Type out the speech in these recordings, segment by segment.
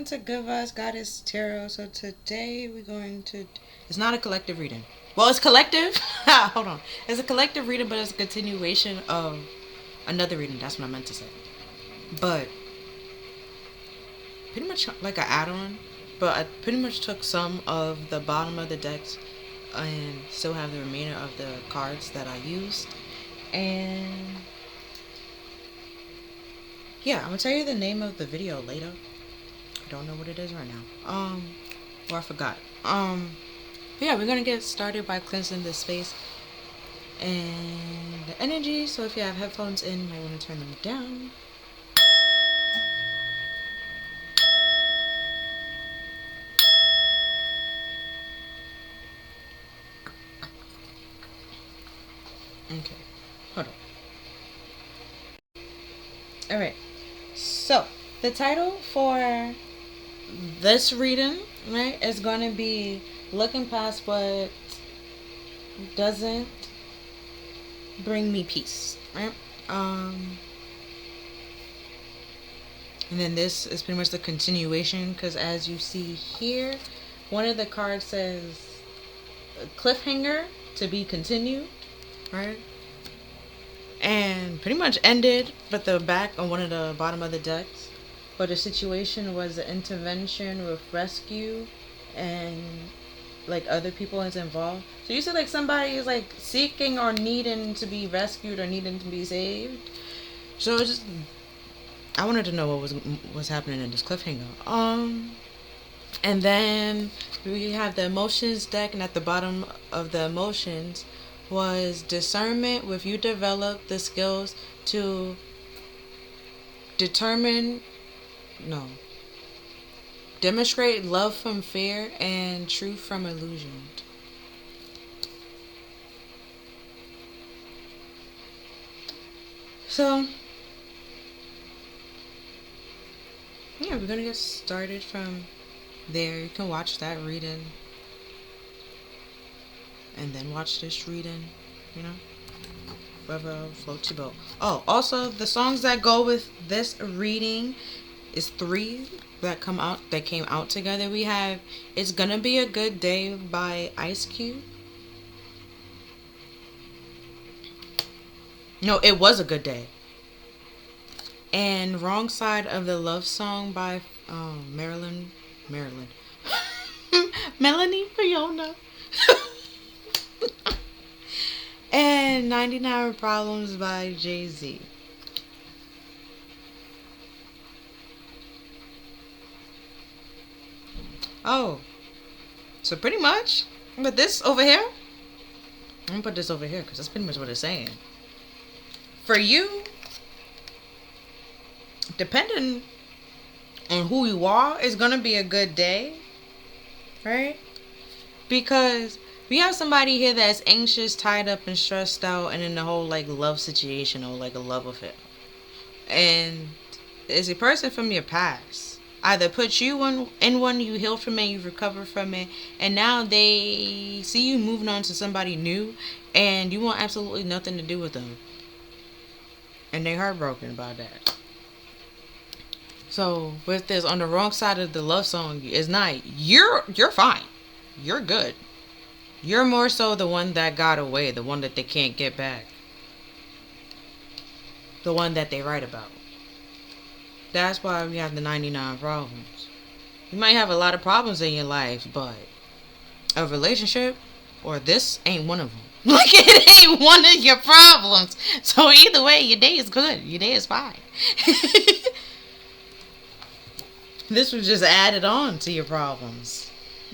welcome to Good Vibes Goddess Tarot. So today we're going to... It's not a collective reading. Well, it's collective. Hold on. It's a collective reading, but it's a continuation of another reading. That's what I meant to say. But pretty much like an add-on. But I pretty much took some of the bottom of the decks and still have the remainder of the cards that I used. And yeah, I'm gonna tell you the name of the video later. I don't know what it is right now. Or I forgot. But yeah, we're gonna get started by cleansing the space and the energy. So if you have headphones in, you might want to turn them down. Okay, hold on. Alright, so the title for this reading, right, is going to be looking past what doesn't bring me peace, right? And then this is pretty much the continuation, because as you see here, one of the cards says CLIFFHANGER, to be continued, right? And pretty much ended with the back on one of the bottom of the decks. But the situation was the intervention with rescue and like other people is involved. So you said like somebody is like seeking or needing to be rescued or needing to be saved. So it's just, I wanted to know what was happening in this cliffhanger. And then we have the emotions deck, and at the bottom of the emotions was discernment. With you develop the skills to demonstrate love from fear and truth from illusion. So yeah, we're gonna get started from there. You can watch that reading and then watch this reading, you know, whatever floats your boat. Oh, also the songs that go with this reading is 3 that came out together. We have It's Gonna Be a Good Day by Ice Cube. No, It Was a Good Day. And Wrong Side of the Love Song by Marilyn Melanie Fiona. And 99 Problems by Jay-Z. Oh, so pretty much, but this over here, I'm gonna put this over here because that's pretty much what it's saying. For you, depending on who you are, it's gonna be a good day, right? Because we have somebody here that's anxious, tied up, and stressed out, and in the whole like love situation or like a love affair, and it's a person from your past. Either put you in one, you healed from it, you recovered from it, and now they see you moving on to somebody new, and you want absolutely nothing to do with them, and they're heartbroken about that. So with this, on the wrong side of the love song, it's not you're fine, you're good. You're more so the one that got away, the one that they can't get back, the one that they write about. That's why we have the 99 problems. You might have a lot of problems in your life, but a relationship or this ain't one of them. Like, it ain't one of your problems. So either way, your day is good. Your day is fine. This was just added on to your problems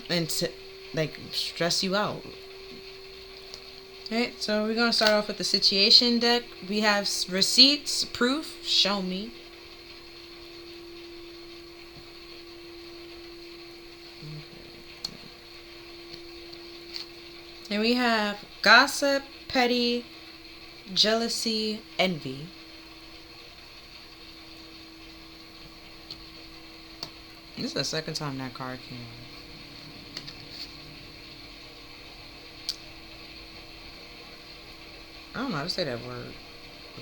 and to like stress you out. Alright, so we're gonna start off with the situation deck. We have receipts, proof, show me. And we have gossip, petty, jealousy, envy. This is the second time that card came out. I don't know how to say that word.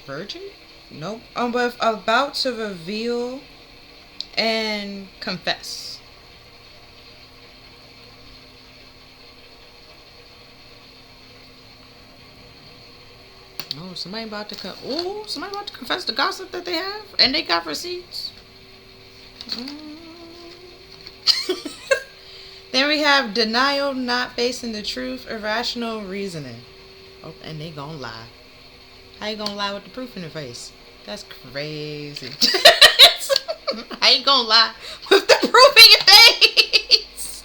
Virgin? Nope. But about to reveal and confess. Oh, somebody about to confess the gossip that they have, and they got receipts. Then we have denial, not facing the truth, irrational reasoning. Oh, and they gonna lie. How you gonna lie with the proof in your face? That's crazy. How you gonna lie with the proof in your face?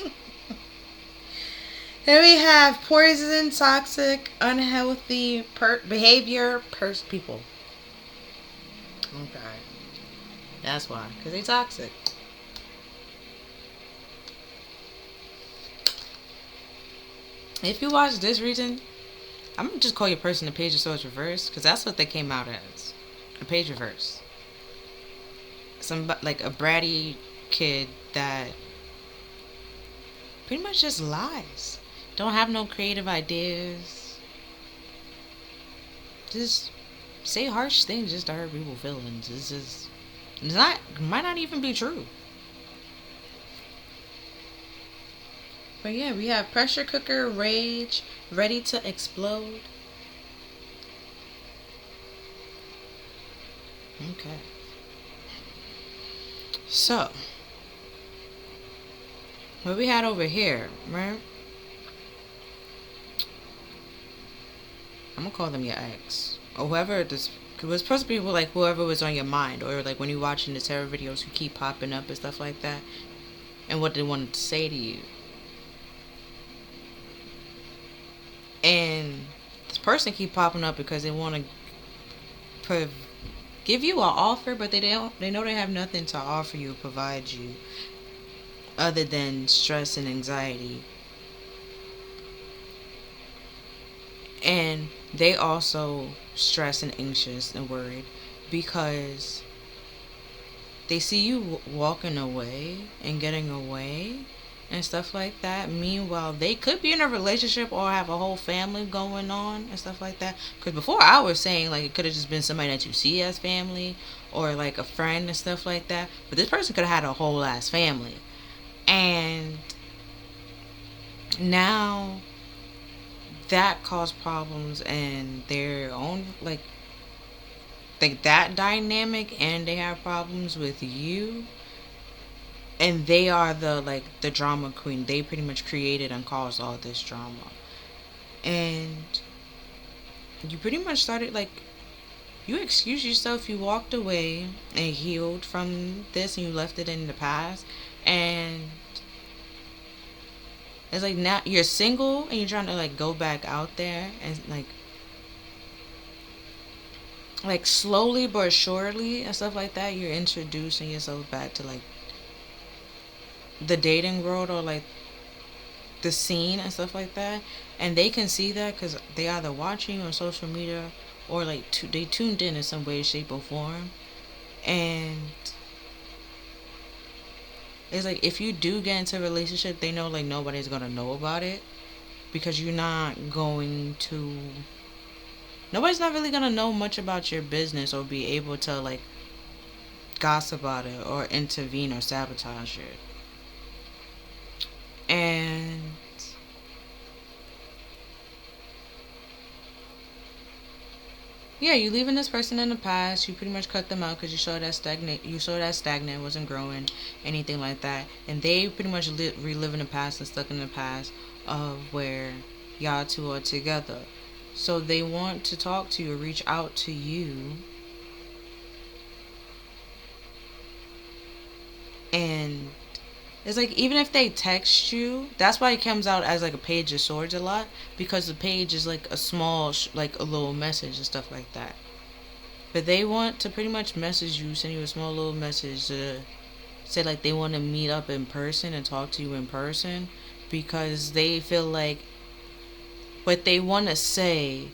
Then we have poison, toxic, unhealthy behavior, people. Okay. That's why. Because they toxic. If you watch this reading, I'm going to just call your person a page of swords reverse. Because that's what they came out as. A page reverse. Like a bratty kid that pretty much just lies. Don't have no creative ideas. Just say harsh things just to hurt people's feelings. Might not even be true. But yeah, we have pressure cooker, rage, ready to explode. Okay. So, what we had over here, right? I'm gonna call them your ex. Or whoever this was supposed to be, like whoever was on your mind, or like when you're watching the tarot videos who keep popping up and stuff like that, and what they wanted to say to you. And this person keep popping up because they want to give you an offer, but they know they have nothing to offer you, provide you, other than stress and anxiety. And they also stress and anxious and worried because they see you walking away and getting away and stuff like that. Meanwhile, they could be in a relationship or have a whole family going on and stuff like that. Because before I was saying like it could have just been somebody that you see as family or like a friend and stuff like that. But this person could have had a whole ass family. And now that caused problems in their own, like that dynamic, and they have problems with you. And they are the drama queen. They pretty much created and caused all this drama. And you pretty much started you excused yourself, you walked away and healed from this and you left it in the past. And it's like now you're single and you're trying to go back out there and slowly but surely and stuff like that, you're introducing yourself back to the dating world or the scene and stuff like that. And they can see that because they either watching you on social media or they tuned in some way, shape, or form. And it's if you do get into a relationship, they know nobody's gonna know about it because nobody's not really gonna know much about your business or be able to gossip about it or intervene or sabotage it. And yeah, you leaving this person in the past. You pretty much cut them out because you saw that stagnant, wasn't growing, anything like that. And they pretty much reliving the past and stuck in the past of where y'all two are together. So they want to talk to you or reach out to you. And it's even if they text you, that's why it comes out as a page of swords a lot, because the page is a small, a little message and stuff like that. But they want to pretty much message you, send you a small little message to say they want to meet up in person and talk to you in person, because they feel what they want to say,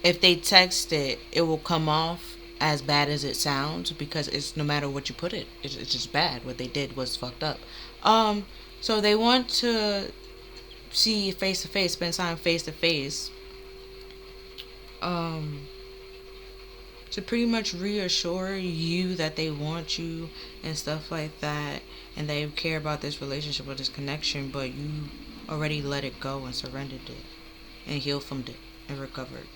if they text it, it will come off as bad as it sounds, because it's no matter what you put it's just bad. What they did was fucked up. So they want to see you face to face, spend time face to face, to pretty much reassure you that they want you and stuff like that, and they care about this relationship or this connection, but you already let it go and surrendered it and healed from it and recovered.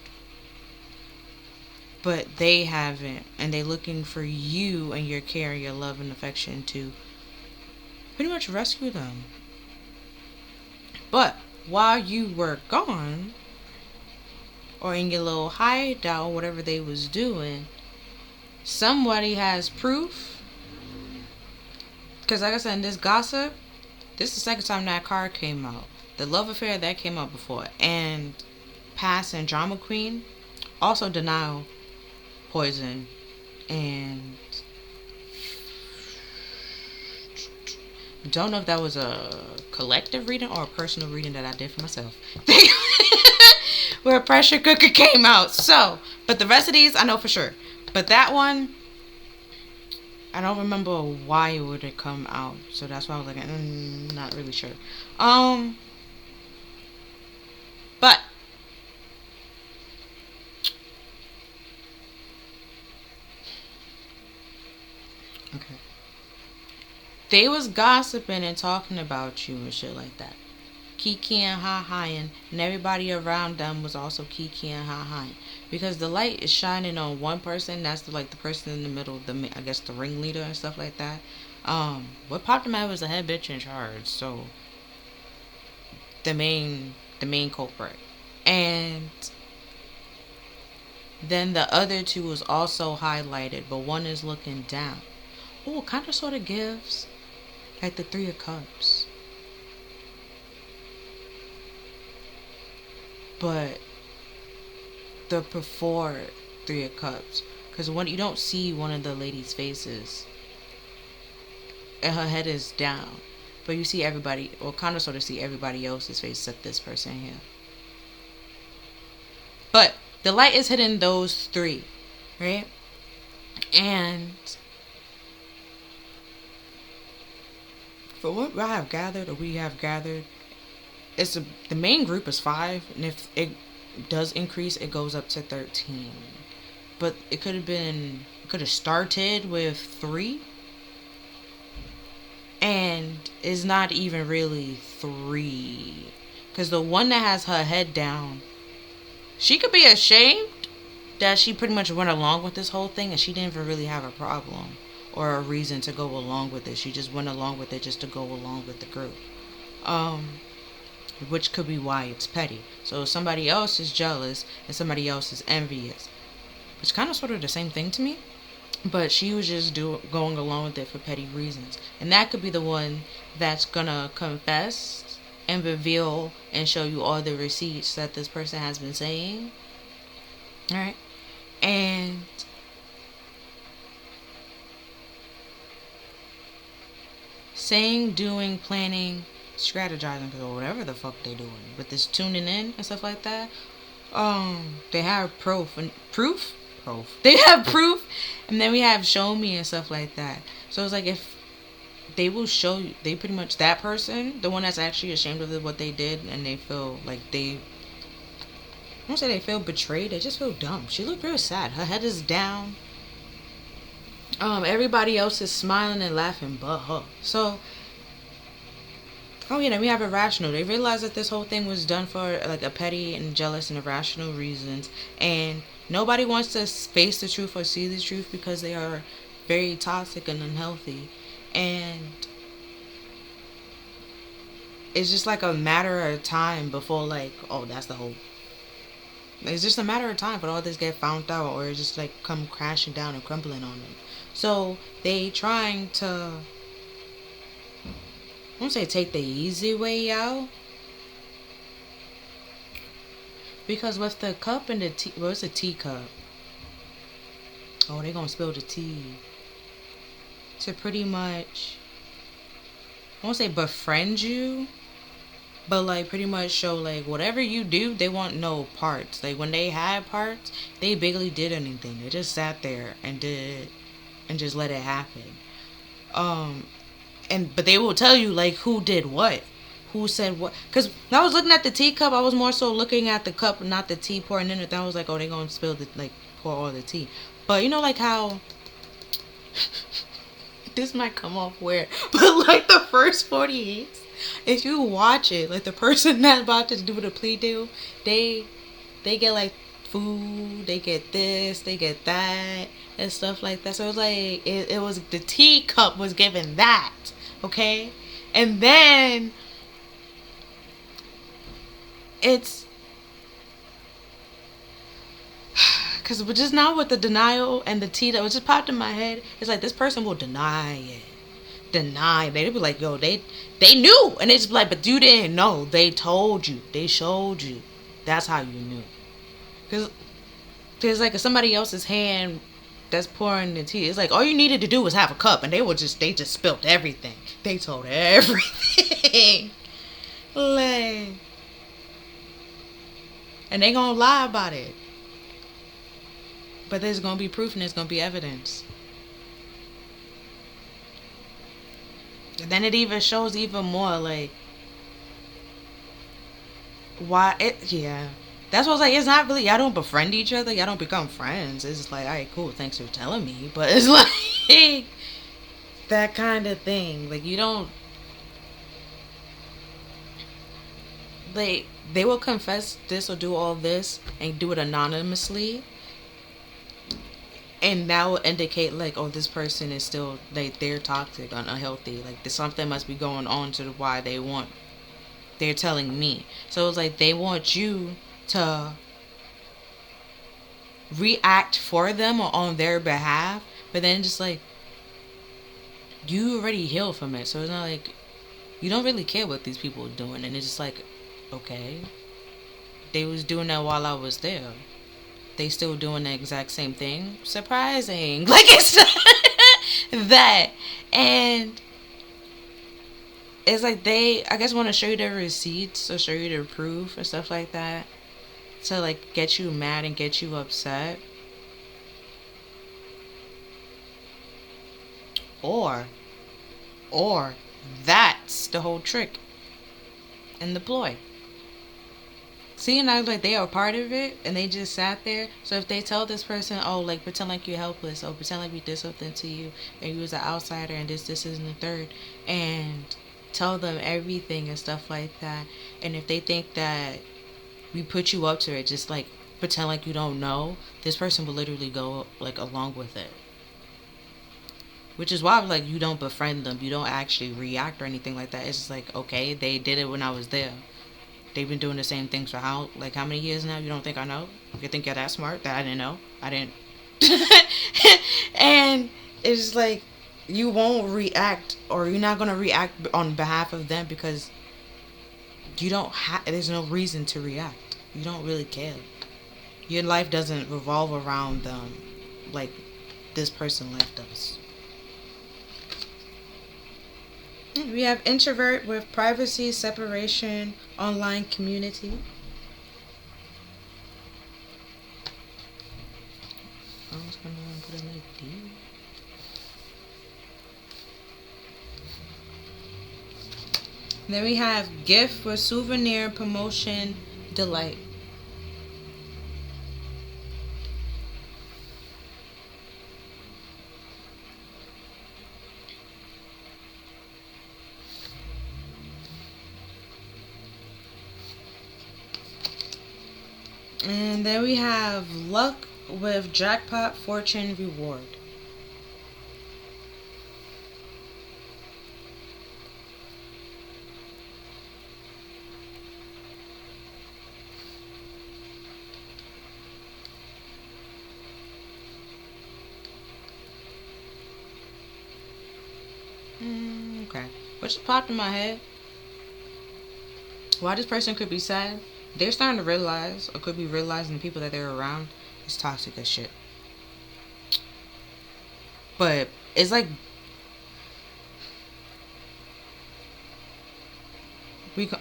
But they haven't, and they're looking for you and your care, your love and affection to pretty much rescue them. But while you were gone, or in your little hideout, whatever they was doing, somebody has proof. Because like I said, in this gossip, this is the second time that card came out. The love affair, that came out before. And past and drama queen, also denial, poison, and don't know if that was a collective reading or a personal reading that I did for myself. Where pressure cooker came out. So, but the rest of these I know for sure. But that one, I don't remember why it would have come out. So that's why I was like, not really sure. But okay. They was gossiping and talking about you and shit like that. Kiki and ha-haing, and everybody around them was also Kiki and ha-haing. Because the light is shining on one person, that's the person in the middle, I guess the ringleader and stuff like that. What popped in my head was the head bitch in charge, so the main culprit. And then the other two was also highlighted, but one is looking down. Oh, it kind of sort of gives like the Three of Cups. But the before Three of Cups, because when you don't see one of the ladies' faces, and her head is down, but you see everybody, or kind of sort of see everybody else's face except this person here. But the light is hitting those three, right? And for what we have gathered, the main group is 5, and if it does increase, it goes up to 13. But it could have started with 3, and it's not even really 3, because the one that has her head down, she could be ashamed that she pretty much went along with this whole thing, and she didn't even really have a problem or a reason to go along with it. She just went along with it just to go along with the group. Which could be why it's petty. So somebody else is jealous and somebody else is envious. It's kind of sort of the same thing to me. But she was just going along with it for petty reasons. And that could be the one that's gonna confess and reveal and show you all the receipts that this person has been saying. Alright? And saying, doing, planning, strategizing, or whatever the fuck they doing with this tuning in and stuff like that. They have proof. They have proof, and then we have show me and stuff like that. So it's like, if they will show you, they pretty much, that person, the one that's actually ashamed of what they did, and they feel like I won't say they feel betrayed, they just feel dumb. She looked real sad. Her head is down. Everybody else is smiling and laughing but her. So, then we have irrational. They realize that this whole thing was done for like a petty and jealous and irrational reasons, and nobody wants to face the truth or see the truth because they are very toxic and unhealthy. And it's just like a matter of time before it's just a matter of time for all this get found out, or just like come crashing down and crumbling on them. So they trying to, I won't say take the easy way out, because with the cup and the tea, well, it's a teacup. Oh, they gonna spill the tea. To pretty much, I won't say befriend you, but like pretty much show like whatever you do, they want no parts. Like when they had parts, they barely did anything. They just sat there and just let it happen. But they will tell you like who did what, who said what. Because when I was looking at the teacup, I was more so looking at the cup, not the tea pouring in it. Then I was like, oh, they gonna spill pour all the tea. But you know, like how this might come off weird, but like the first 48, if you watch it, like the person that's about to do the plea deal, they get like food, they get this, they get that, and stuff like that. So it's like it was the teacup was given that, okay, and then it's because just now with the denial and the tea that was just popped in my head, it's like this person will deny it. They'd be like, yo, they knew, and they just be like, but you didn't know. They told you, they showed you. That's how you knew. Because there's like somebody else's hand that's pouring the tea. It's like all you needed to do was have a cup, and they just spilled everything. They told everything. Like, and they gonna lie about it. But there's gonna be proof and there's gonna be evidence. And then it even shows even more like why it, yeah. That's what I was like, it's not really, y'all don't befriend each other, y'all don't become friends. It's just like, alright, cool, thanks for telling me. But it's like that kind of thing. Like you don't, like they will confess this or do all this and do it anonymously, and that will indicate like, oh, this person is still like they're toxic and unhealthy. Like there's something must be going on to why they're telling me. So it's like they want you to react for them or on their behalf, but then just like you already healed from it. So it's not like you don't really care what these people are doing, and it's just like, okay, they was doing that while I was there. They still doing the exact same thing. Surprising. Like it's that. And it's like they, I guess, want to show you their receipts or show you their proof and stuff like that to like get you mad and get you upset. Or that's the whole trick and the ploy. See, and I was like, they are part of it, and they just sat there. So if they tell this person, oh, like, pretend like you're helpless, or pretend like we did something to you, and you was an outsider, and this, and the third, and tell them everything and stuff like that. And if they think that we put you up to it, just like pretend like you don't know, this person will literally go like along with it. Which is why I'm like, you don't befriend them, you don't actually react or anything like that. It's just like, okay, they did it when I was there. They've been doing the same things for how many years now? You don't think I know? You think you're that smart that I didn't know? I didn't. And it's like you won't react, or you're not gonna react on behalf of them because you don't have. There's no reason to react. You don't really care. Your life doesn't revolve around them like this person life does. We have introvert with privacy, separation, online community. I was gonna put in like D. Then we have gift with souvenir, promotion, delight. And then we have luck with jackpot, fortune, reward. Okay. What just popped in my head? Why this person could be sad? They're starting to realize, or could be realizing the people that they're around is toxic as shit. But it's like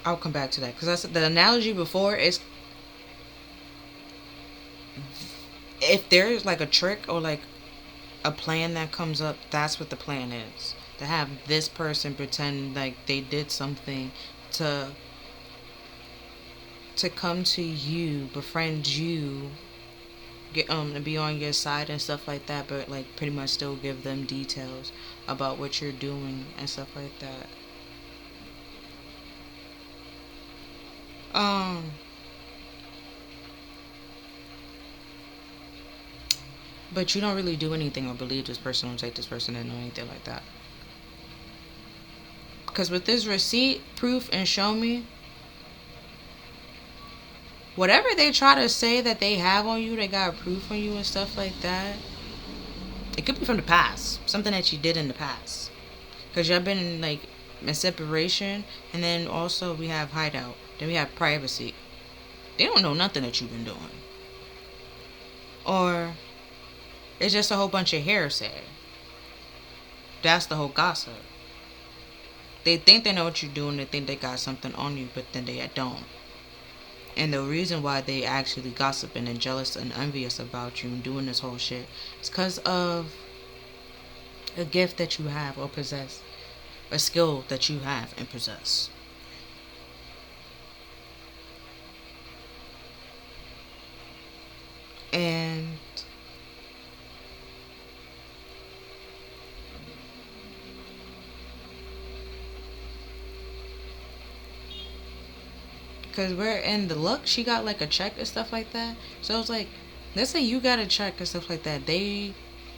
I'll come back to that because the analogy before is if there's like a trick or like a plan that comes up, that's what the plan is. To have this person pretend like they did something to come to you, befriend you, get to be on your side and stuff like that, but like pretty much still give them details about what you're doing and stuff like that. Um, but you don't really do anything or believe this person or take this person in or anything like that. Because with this receipt, proof, and show me, whatever they try to say that they have on you, they got proof on you and stuff like that. It could be from the past, something that you did in the past. Because y'all been in, like, in separation, and then also we have hideout. Then we have privacy. They don't know nothing that you've been doing. Or it's just a whole bunch of hearsay. That's the whole gossip. They think they know what you're doing. They think they got something on you, but then they don't. And the reason why they actually gossiping and jealous and envious about you and doing this whole shit is because of a gift that you have or possess. A skill that you have and possess. And because we're in the look, she got like a check and stuff like that. So it's like, let's say you got a check and stuff like that. They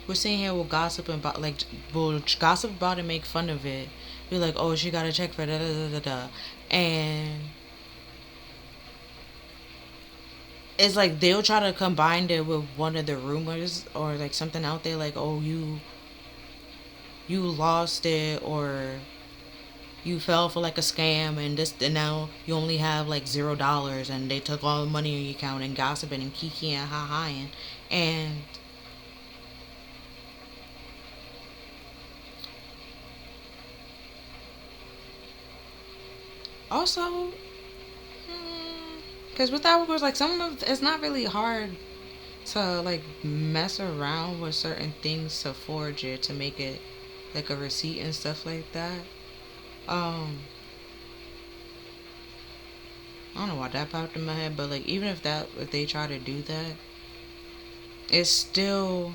were sitting here with gossip about, like, will gossip about it, make fun of it. Be like, oh, she got a check for da da da da da. And it's like they'll try to combine it with one of the rumors or like something out there, like, oh, you lost it, or you fell for like a scam, and this, and now you only have like $0 and they took all the money in your account, and gossiping and kiki and ha-haing. And also, because with that was like, some of it's not really hard to like mess around with certain things to forge it, to make it like a receipt and stuff like that. um I don't know why that popped in my head, but like, even if they try to do that, it's still,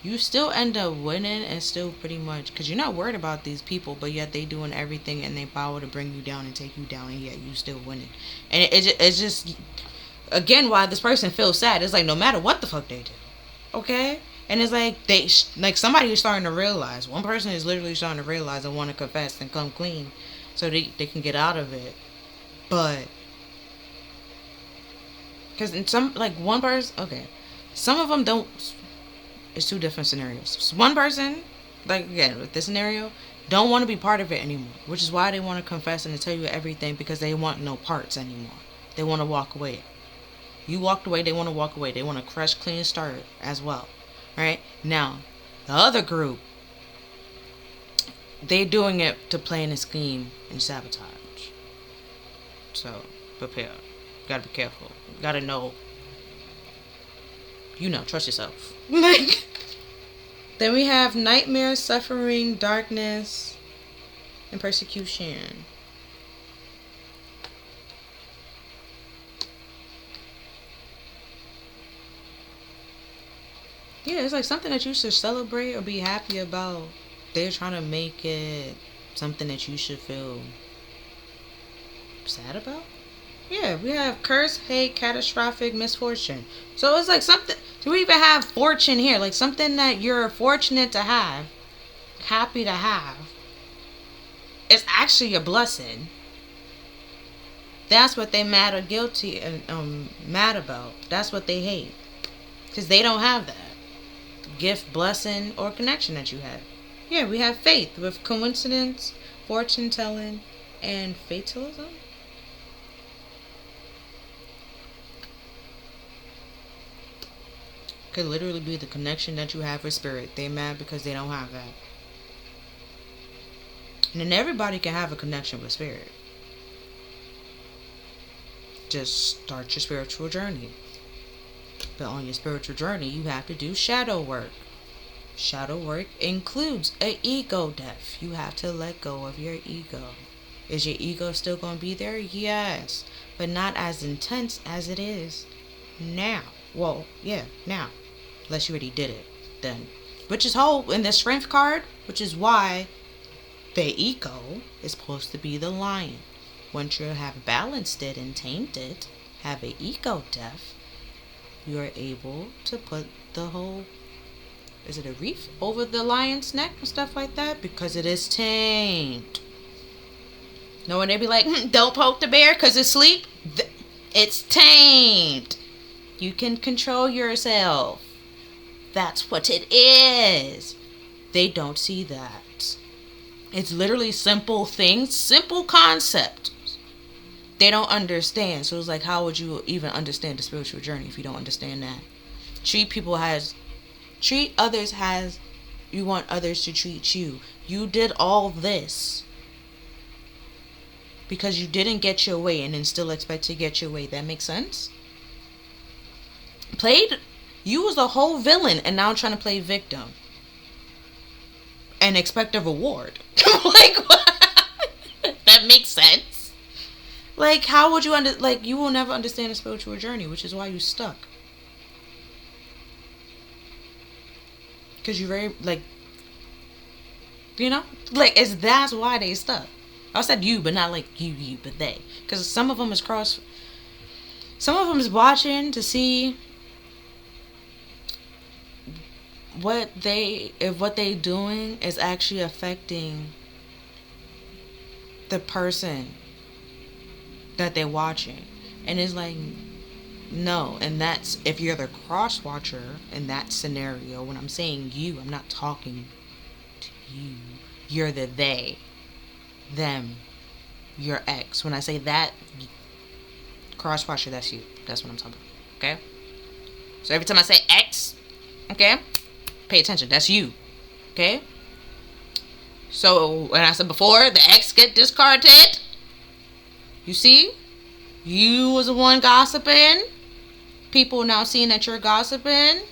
you still end up winning, and still pretty much, because you're not worried about these people, but yet they doing everything in their power to bring you down and take you down, and yet you still winning. And it's just, again, why this person feels sad. It's like, no matter what the fuck they do, okay? And it's like, like, somebody is starting to realize, one person is literally starting to realize and want to confess and come clean so they can get out of it. But because in some, like, one person, okay, some of them don't, it's two different scenarios. So one person, like, again, with this scenario, don't want to be part of it anymore, which is why they want to confess and to tell you everything, because they want no parts anymore. They want to walk away. You walked away, they want to walk away. They want a fresh, clean start as well. Right? Now, the other group, they're doing it to plan a scheme and sabotage. So, prepare. Gotta be careful. Gotta know. Trust yourself. Like, then we have nightmare, suffering, darkness, and persecution. Yeah, it's like something that you should celebrate or be happy about. They're trying to make it something that you should feel sad about. Yeah, we have curse, hate, catastrophic, misfortune. So it's like something. Do we even have fortune here? Like something that you're fortunate to have, happy to have. It's actually a blessing. That's what they mad or guilty and mad about. That's what they hate, because they don't have that gift, blessing, or connection that you have. Yeah, we have faith with coincidence, fortune telling, and fatalism. Could literally be the connection that you have with spirit. They mad because they don't have that. And then everybody can have a connection with spirit. Just start your spiritual journey. But on your spiritual journey, you have to do shadow work. Shadow work includes an ego death. You have to let go of your ego. Is your ego still going to be there? Yes. But not as intense as it is now. Well, yeah, now. Unless you already did it, then. Which is whole in the strength card, which is why the ego is supposed to be the lion. Once you have balanced it and tamed it, have a ego death, you are able to put the whole, is it a reef over the lion's neck and stuff like that? Because it is tamed. No, when they be like, don't poke the bear because it's asleep. It's tamed. You can control yourself. That's what it is. They don't see that. It's literally simple things, simple concepts. They don't understand. So it's like, how would you even understand the spiritual journey if you don't understand that? Treat others as you want others to treat you. You did all this because you didn't get your way and then still expect to get your way. That makes sense? You was the whole villain and now trying to play victim and expect a reward. Like, what? That makes sense. Like, how would you you will never understand the spiritual journey, which is why you stuck. Because you very, that's why they stuck. I said you, but not like you, but they. Because some of them is watching to see what they doing is actually affecting the person that they're watching. And it's like, no. And that's if you're the cross watcher in that scenario. When I'm saying you, I'm not talking to you. You're the they, them, your ex. When I say that, cross watcher, that's you. That's what I'm talking about. Okay? So every time I say ex, okay, pay attention. That's you. Okay? So when I said before, the ex get discarded. You see? You was the one gossiping. People now seeing that you're gossiping.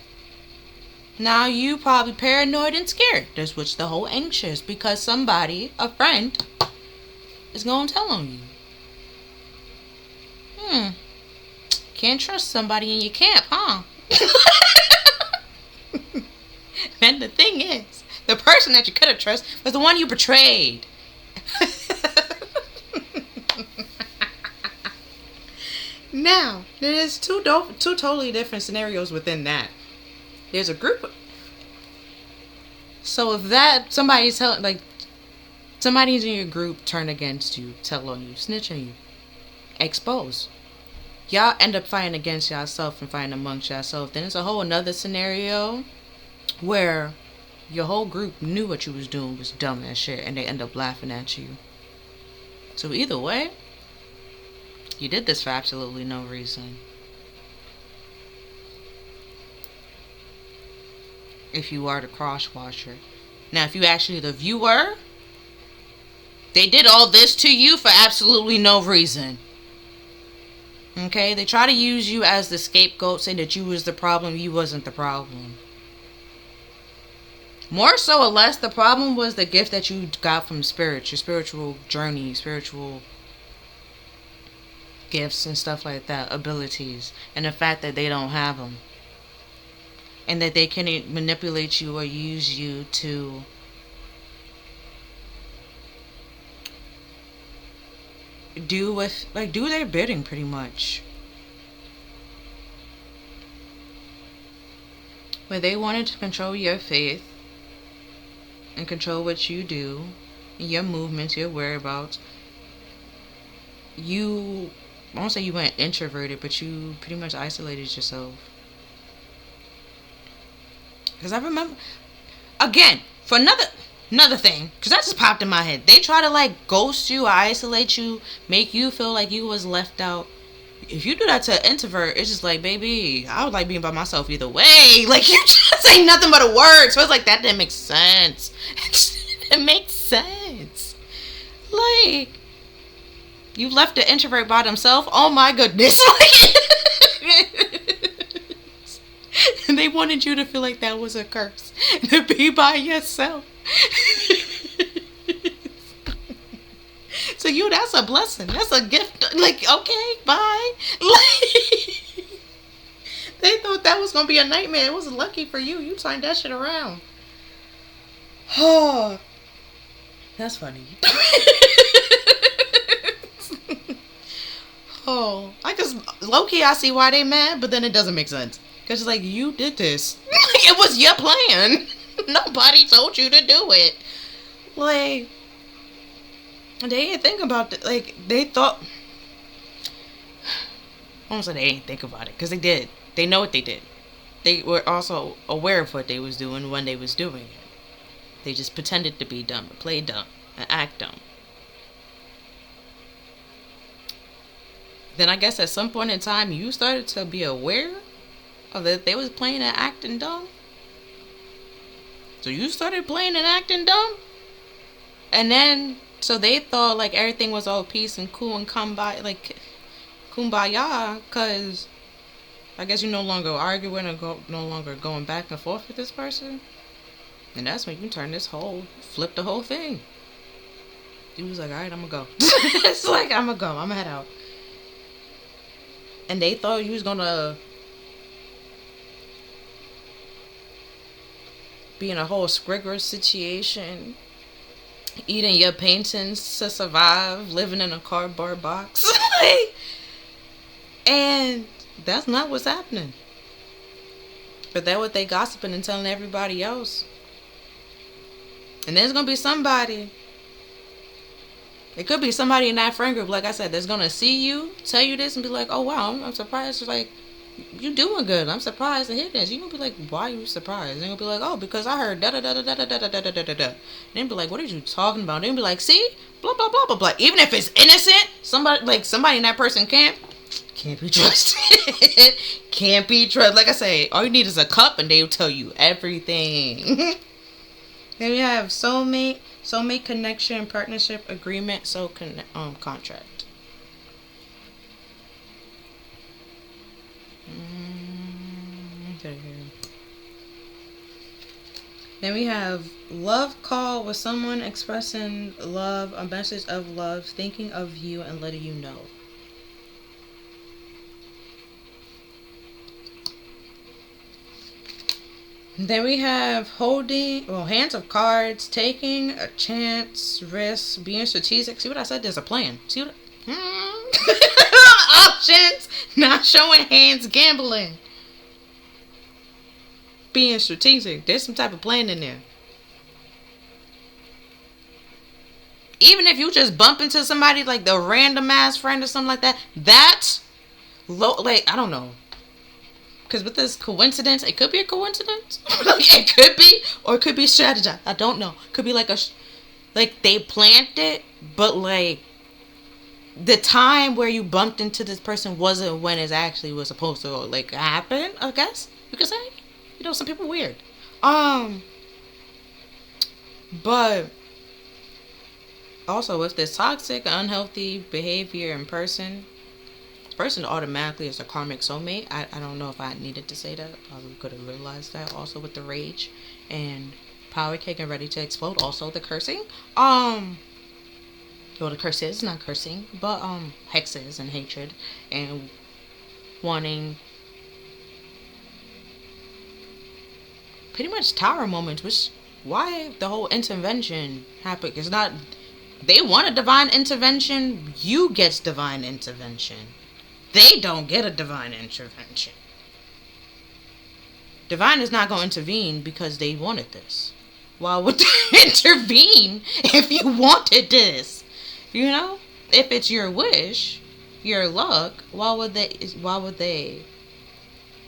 Now you probably paranoid and scared. That's what's the whole anxious. Because somebody, a friend, is going to tell on you. Can't trust somebody in your camp, huh? And the thing is, the person that you could have trusted was the one you betrayed. Now, there's two totally different scenarios within that. There's a group. So if somebody's in your group turn against you, tell on you, snitch on you, expose. Y'all end up fighting against yourself and fighting amongst yourself. Then it's a whole another scenario where your whole group knew what you was doing was dumb as shit and they end up laughing at you. So either way, you did this for absolutely no reason. If you are the cross watcher. Now, if you actually the viewer, they did all this to you for absolutely no reason. Okay? They try to use you as the scapegoat, saying that you was the problem, you wasn't the problem. More so or less, the problem was the gift that you got from spirit, your spiritual journey, spiritual gifts and stuff like that, abilities, and the fact that they don't have them. And that they can manipulate you or use you to do their bidding pretty much. Where they wanted to control your faith and control what you do, your movements, your whereabouts. I won't say you went introverted, but you pretty much isolated yourself. Because I remember, again, for another thing, because that just popped in my head. They try to ghost you or isolate you, make you feel like you was left out. If you do that to an introvert, it's just like, baby, I would like being by myself either way. You just ain't nothing but a word. So it's like, that didn't make sense. It makes sense. You left the introvert by themselves? Oh my goodness. And they wanted you to feel like that was a curse. To be by yourself. So that's a blessing. That's a gift. Okay, bye. They thought that was gonna be a nightmare. It was lucky for you. You turned that shit around. Oh, that's funny. Oh, I just low-key I see why they mad, but then it doesn't make sense. Cause it's like, you did this. It was your plan. Nobody told you to do it. Like, they didn't think about it. Like, they thought. I won't say they didn't think about it, because they did. They know what they did. They were also aware of what they was doing when they was doing it. They just pretended to be dumb, play dumb, and act dumb. Then I guess at some point in time, you started to be aware of that they was playing and acting dumb. So you started playing and acting dumb. And then, so they thought like everything was all peace and cool and kumbaya, because I guess you're no longer arguing or no longer going back and forth with this person. And that's when you flip the whole thing. He was like, alright, I'm gonna go. It's like, I'm gonna go, I'm gonna head out. And they thought you was gonna be in a whole Scriggler situation, eating your paintings to survive, living in a cardboard box. And that's not what's happening. But that's what they gossiping and telling everybody else. And there's gonna be somebody. It could be somebody in that friend group, like I said, that's gonna see you, tell you this, and be like, "Oh wow, I'm surprised. Like, you doing good. I'm surprised to hear this." You're gonna be like, "Why are you surprised?" And they're gonna be like, "Oh, because I heard da da da da da da da da da da da." And they'll be like, "What are you talking about?" And they'll be like, "See, blah blah blah blah blah." Even if it's innocent, somebody in that person can't be trusted. Can't be trusted. Like I say, all you need is a cup, and they'll tell you everything. Then we have soulmate connection, partnership, agreement, contract. Okay. Then we have love call with someone expressing love, a message of love, thinking of you and letting you know. Then we have hands of cards, taking a chance, risk, being strategic. See what I said? There's a plan. See what? Options, not showing hands, gambling. Being strategic. There's some type of plan in there. Even if you just bump into somebody like the random ass friend or something like that, that's low. Like, I don't know. Because with this coincidence, it could be a coincidence. It could be, or it could be strategized. I don't know. Could be like they planned it, but like the time where you bumped into this person wasn't when it actually was supposed to like happen. I guess you could say. You know, some people are weird. But also with this toxic, unhealthy behavior in person automatically is a karmic soulmate. I don't know if I needed to say that. I probably could have realized that. Also with the rage and power cake and ready to explode. Also the cursing. Well, the curses, not cursing, but hexes and hatred and wanting pretty much tower moments, which why the whole intervention happened. It's not they want a divine intervention, you get divine intervention. They don't get a divine intervention. Divine is not going to intervene because they wanted this. Why would they intervene if you wanted this? You know? If it's your wish, your luck, why would they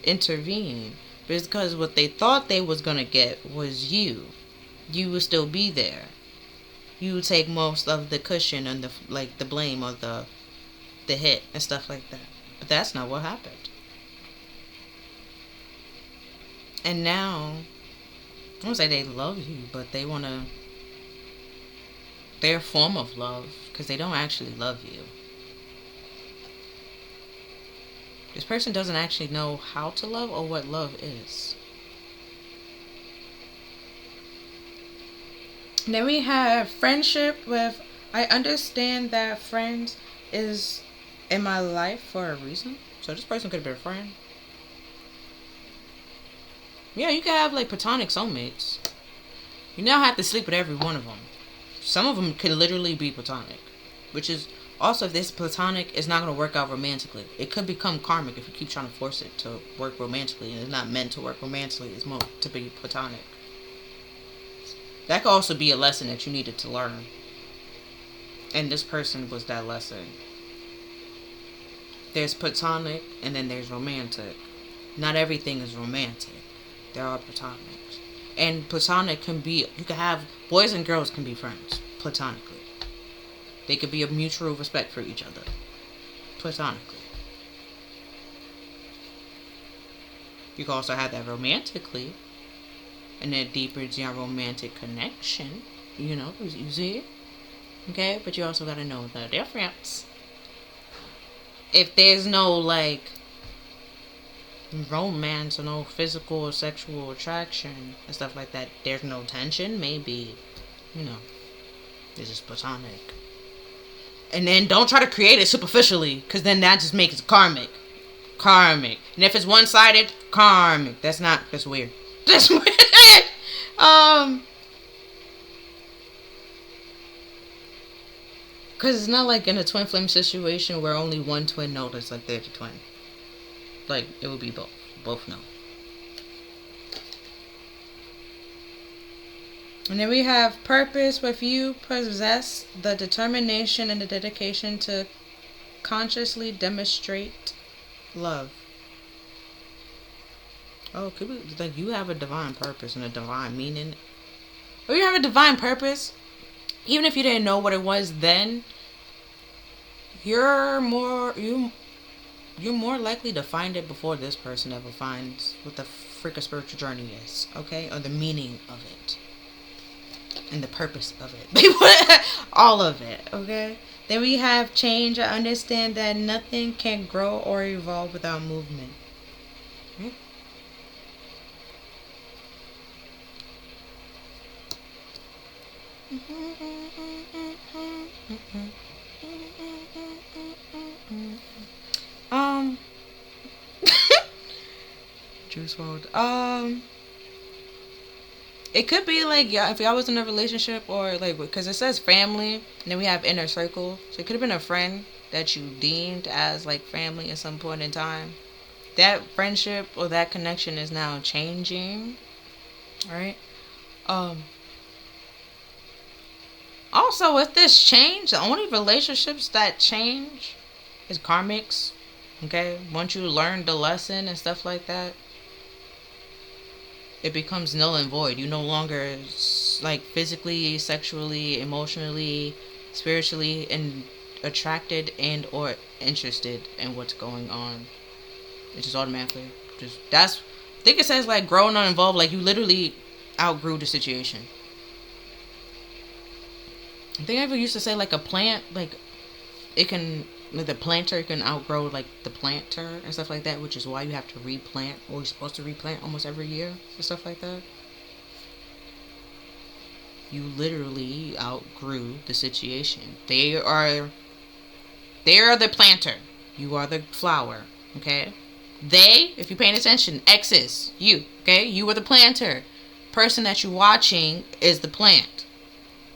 intervene? Because what they thought they was going to get was you. You would still be there. You would take most of the cushion and the blame of the hit and stuff like that. But that's not what happened. And now, I won't say they love you, but they want to, their form of love, because they don't actually love you. This person doesn't actually know how to love or what love is. And then we have friendship with, I understand that friends is in my life for a reason. So this person could have been a friend. Yeah, you can have like platonic soulmates. You now have to sleep with every one of them. Some of them could literally be platonic, which is also, if this platonic, it's not going to work out romantically. It could become karmic if you keep trying to force it to work romantically, and it's not meant to work romantically. It's meant to be platonic. That could also be a lesson that you needed to learn, and this person was that lesson. There's platonic, and then there's romantic. Not everything is romantic. There are platonics. And platonic can be, you can have, boys and girls can be friends, platonically. They could be of mutual respect for each other, platonically. You can also have that romantically, and that deepens your romantic connection, you know, you see it, okay? But you also gotta know the difference. If there's no, like, romance or no physical or sexual attraction and stuff like that, there's no tension, maybe, you know, it's just platonic. And then don't try to create it superficially, because then that just makes it karmic. And if it's one-sided, karmic. That's weird. That's weird. Because it's not like in a twin flame situation where only one twin knows like they're the twin. Like, it would be both. Both know. And then we have purpose. With you possess the determination and the dedication to consciously demonstrate love. Oh, could be like you have a divine purpose and a divine meaning. Or you have a divine purpose, even if you didn't know what it was then. You're more likely to find it before this person ever finds what the freaking spiritual journey is, okay? Or the meaning of it. And the purpose of it. All of it, okay? Then we have change. I understand that nothing can grow or evolve without movement. Okay? Juice WRLD. It could be like, yeah, if y'all was in a relationship, or like, because it says family, and then we have inner circle. So it could have been a friend that you deemed as like family at some point in time. That friendship or that connection is now changing. Right? Also, with this change, the only relationships that change is karmics. Okay? Once you learn the lesson and stuff like that, it becomes null and void. You no longer, like, physically, sexually, emotionally, spiritually, and attracted and or interested in what's going on. It's just automatically I think it says like grown uninvolved, like you literally outgrew the situation. I think I ever used to say like a plant, like it can, like the planter can outgrow like the planter and stuff like that, which is why you have to replant, or you're supposed to replant almost every year and stuff like that. You literally outgrew the situation. They are the planter. You are the flower. Okay? They, if you're paying attention, X is you. Okay? You are the planter. Person that you're watching is the plant.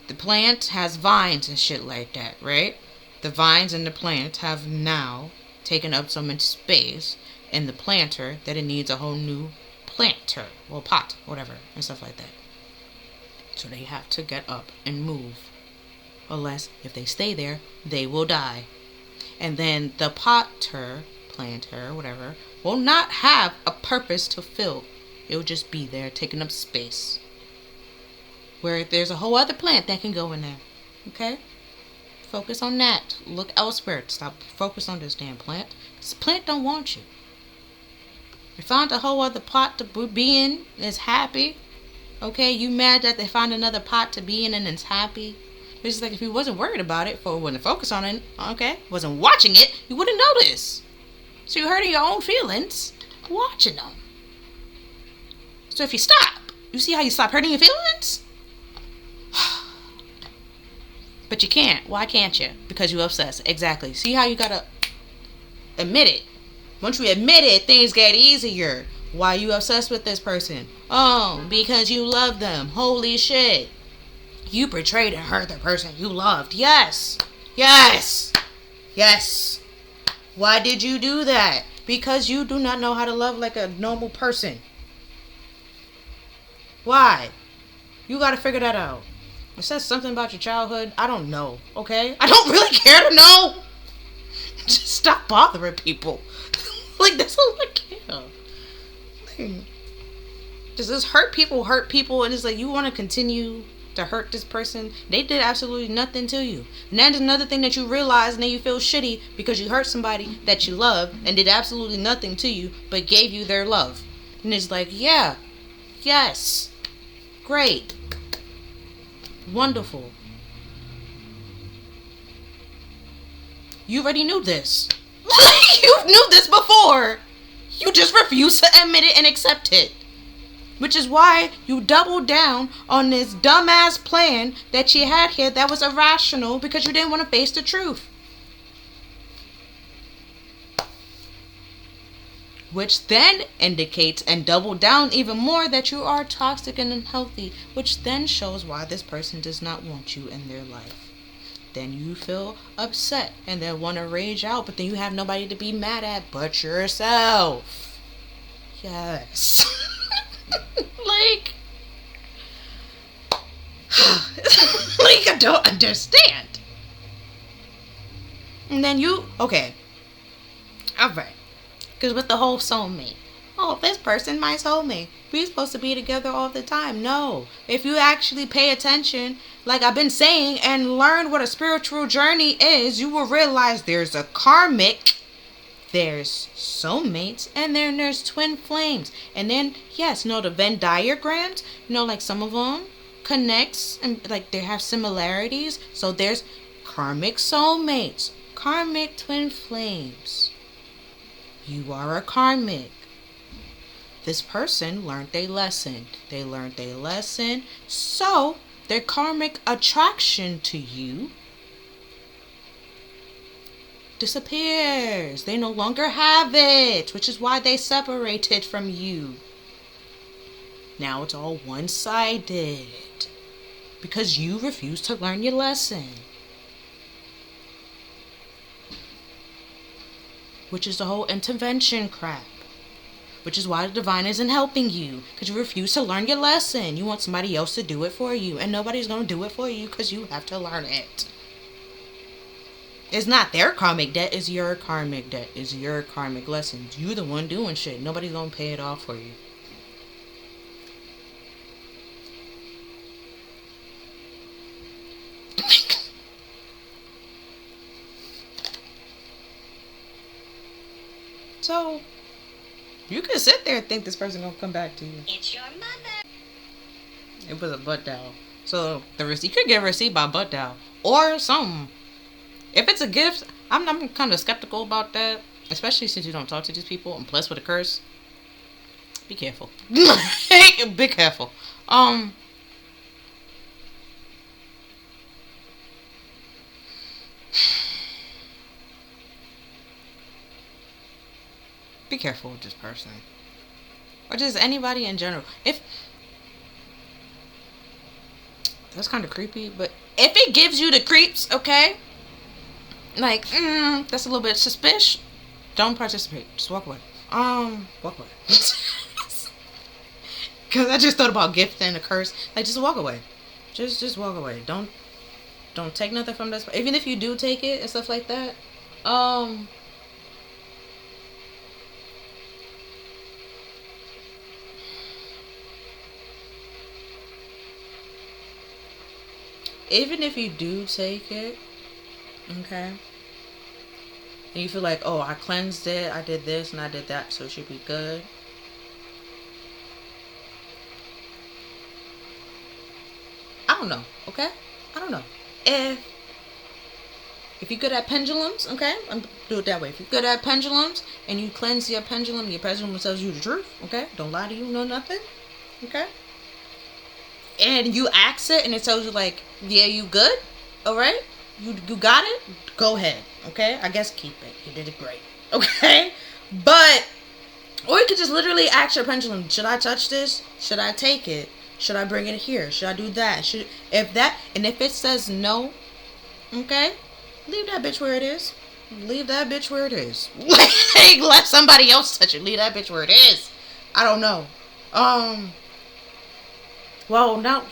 The plant has vines and shit like that, right? The vines and the plant have now taken up so much space in the planter that it needs a whole new planter, or pot, whatever, and stuff like that. So they have to get up and move. Unless, if they stay there, they will die. And then the planter, whatever, will not have a purpose to fill. It will just be there taking up space. Where there's a whole other plant that can go in there. Okay? Focus on that. Look elsewhere. Stop. Focus on this damn plant. This plant don't want you. You found a whole other pot to be in. Is happy. Okay? You mad that they found another pot to be in and it's happy. It's just like if you wasn't worried about it, wouldn't focus on it, okay? Wasn't watching it, you wouldn't notice. So you're hurting your own feelings watching them. So if you stop, you see how you stop hurting your feelings? But you can't. Why can't you? Because you're obsessed. Exactly. See how you gotta admit it. Once you admit it, things get easier. Why you obsessed with this person? Oh, because you love them. Holy shit. You betrayed and hurt the person you loved. Yes. Yes. Yes. Why did you do that? Because you do not know how to love like a normal person. Why? You gotta figure that out. It says something about your childhood. I don't know, okay? I don't really care to know. Just stop bothering people. Like, that's all I care. Like, does this hurt people, and it's like, you want to continue to hurt this person? They did absolutely nothing to you. And that's another thing that you realize, and then you feel shitty because you hurt somebody that you love and did absolutely nothing to you but gave you their love. And it's like, yeah, yes, great, wonderful. You already knew this. You knew this before. You just refuse to admit it and accept it. Which is why you doubled down on this dumbass plan that you had here that was irrational, because you didn't want to face the truth. Which then indicates and double down even more that you are toxic and unhealthy, which then shows why this person does not want you in their life. Then you feel upset and then want to rage out, but then you have nobody to be mad at but yourself. Yes. Like I don't understand. And then okay. Alright. Because with the whole soulmate. Oh, this person, my soulmate. We're supposed to be together all the time. No. If you actually pay attention, like I've been saying, and learn what a spiritual journey is, you will realize there's a karmic, there's soulmates, and then there's twin flames. And then, yes, the Venn diagrams, like some of them connects and like they have similarities. So there's karmic soulmates, karmic twin flames. You are a karmic. This person learned their lesson. They learned their lesson. So their karmic attraction to you disappears. They no longer have it, which is why they separated from you. Now it's all one-sided because you refuse to learn your lesson, which is the whole intervention crap. Which is why the divine isn't helping you, because you refuse to learn your lesson. You want somebody else to do it for you, and nobody's going to do it for you because you have to learn it. It's not their karmic debt, it's your karmic debt. It's your karmic lessons. You the one doing shit. Nobody's going to pay it off for you. So you could sit there and think this person gonna come back to you. It's your mother. It was a butt dial. So the receipt, you could get a receipt by butt dial or something. If it's a gift, I'm kind of skeptical about that, especially since you don't talk to these people, and plus with a curse. Be careful. Be careful. Be careful with this person. Or just anybody in general. If that's kind of creepy, but if it gives you the creeps, okay? Like, that's a little bit suspicious. Don't participate. Just walk away. Walk away. Because I just thought about gift and a curse. Like, just walk away. Just walk away. Don't take nothing from this. Even if you do take it and stuff like that, even if you do take it, okay, and you feel like, oh, I cleansed it, I did this and I did that, so it should be good. I don't know, okay? I don't know. If you're good at pendulums, okay, I'm do it that way. If you're good at pendulums and you cleanse your pendulum tells you the truth, okay? Don't lie to you, no nothing, okay? And you ask it and it tells you like, yeah, you good? Alright? You got it? Go ahead. Okay? I guess keep it. You did it great. Okay? But, or you could just literally ask your pendulum, should I touch this? Should I take it? Should I bring it here? Should I do that? If it says no, okay, leave that bitch where it is. Leave that bitch where it is. Like, let somebody else touch it. Leave that bitch where it is. I don't know. Well, no.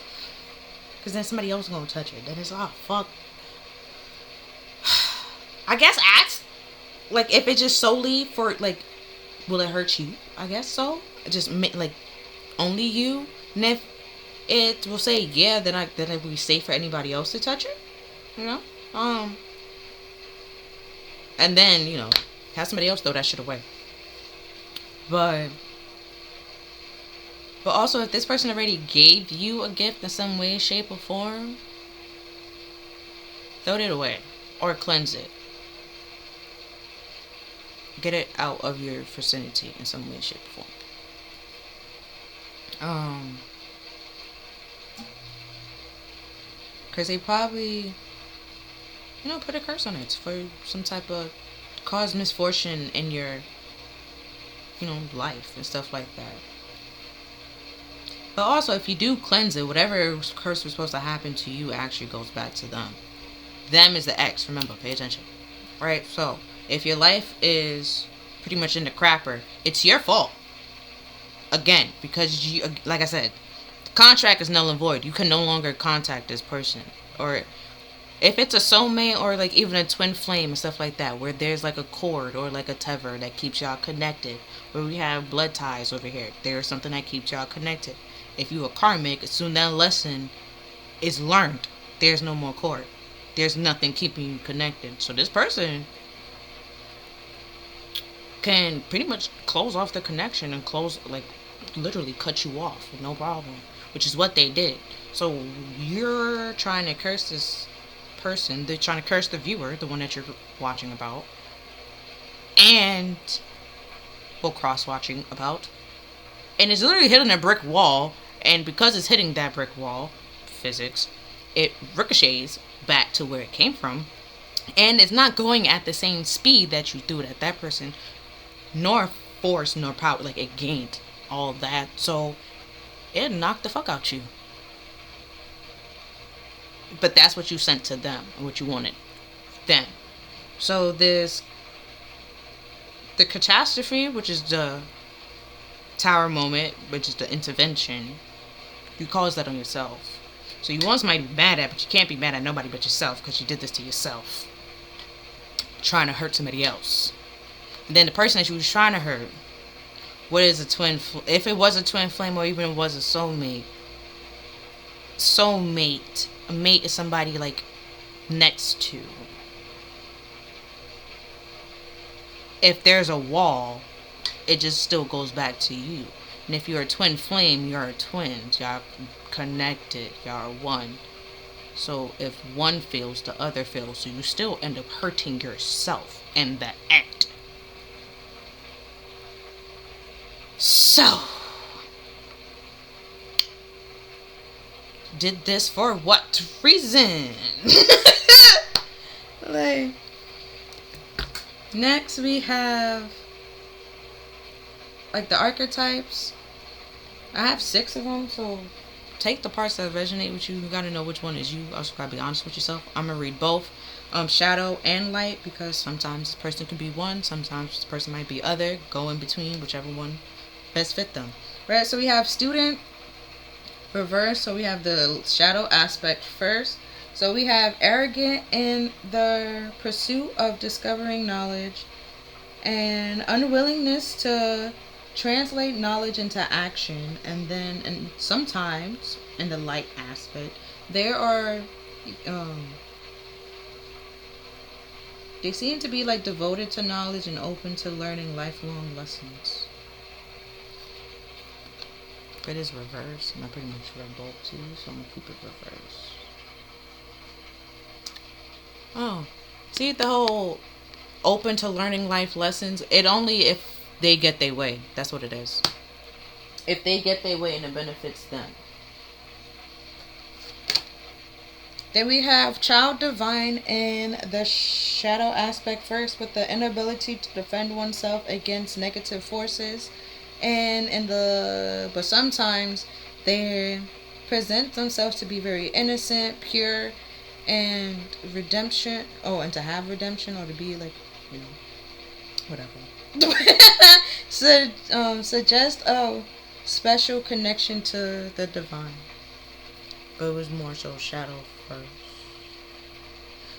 Because then somebody else is going to touch it. Then it's, oh, fuck. I guess ask. Like, if it's just solely for, like, will it hurt you? I guess so. Just, like, only you. And if it will say, yeah, then it will be safe for anybody else to touch it. You know? And then, you know, have somebody else throw that shit away. But also, if this person already gave you a gift in some way, shape, or form, throw it away. Or cleanse it. Get it out of your vicinity in some way, shape, or form. Because they probably, you know, put a curse on it for some type of cause misfortune in your, you know, life and stuff like that. But also, if you do cleanse it, whatever curse was supposed to happen to you actually goes back to them. Them is the X, remember, pay attention. Right? So, if your life is pretty much in the crapper, it's your fault. Again, because you, like I said, the contract is null and void. You can no longer contact this person. Or if it's a soulmate or like even a twin flame and stuff like that, where there's like a cord or like a tether that keeps y'all connected, where we have blood ties over here, there's something that keeps y'all connected. If you a karmic, as soon that lesson is learned, there's no more cord. There's nothing keeping you connected. So this person can pretty much close off the connection and literally cut you off with no problem, which is what they did. So you're trying to curse this person. They're trying to curse the viewer, the one that you're watching about, and cross-watching about. And it's literally hitting a brick wall, and because it's hitting that brick wall, physics, it ricochets back to where it came from, and it's not going at the same speed that you threw it at that person, nor force, nor power. Like, it gained all that, so it knocked the fuck out you. But that's what you sent to them, what you wanted them. So the catastrophe, which is the tower moment, which is the intervention, you cause that on yourself. So you want somebody to be mad at, but you can't be mad at nobody but yourself, because you did this to yourself, trying to hurt somebody else. And then the person that you was trying to hurt, what is a twin? If it was a twin flame, or even it was a soulmate. A mate is somebody like next to. If there's a wall, it just still goes back to you. And if you're a twin flame, you're a twin. Y'all connected. Y'all are one. So if one fails, the other fails. So you still end up hurting yourself in the act. So, did this for what reason? Like, next we have like the archetypes. I have 6 of them, so take the parts that resonate with you. You gotta know which one is you. Also, gotta be honest with yourself. I'm gonna read both, shadow and light, because sometimes this person could be one, sometimes this person might be other. Go in between, whichever one best fit them. Right, so we have student reverse. So we have the shadow aspect first. So we have arrogant in the pursuit of discovering knowledge and unwillingness to translate knowledge into action. And then, and sometimes in the light aspect, there are they seem to be like devoted to knowledge and open to learning lifelong lessons. It is reverse, and I pretty much read both too, so I'm gonna keep it reverse. Oh, see, the whole open to learning life lessons, it only if they get their way. That's what it is. If they get their way and it benefits them. Then we have child divine in the shadow aspect first, with the inability to defend oneself against negative forces. And in the but sometimes they present themselves to be very innocent, pure, and redemption. Oh, and to have redemption, or to be like, you know, whatever. So suggest a special connection to the divine. But it was more so shadow first.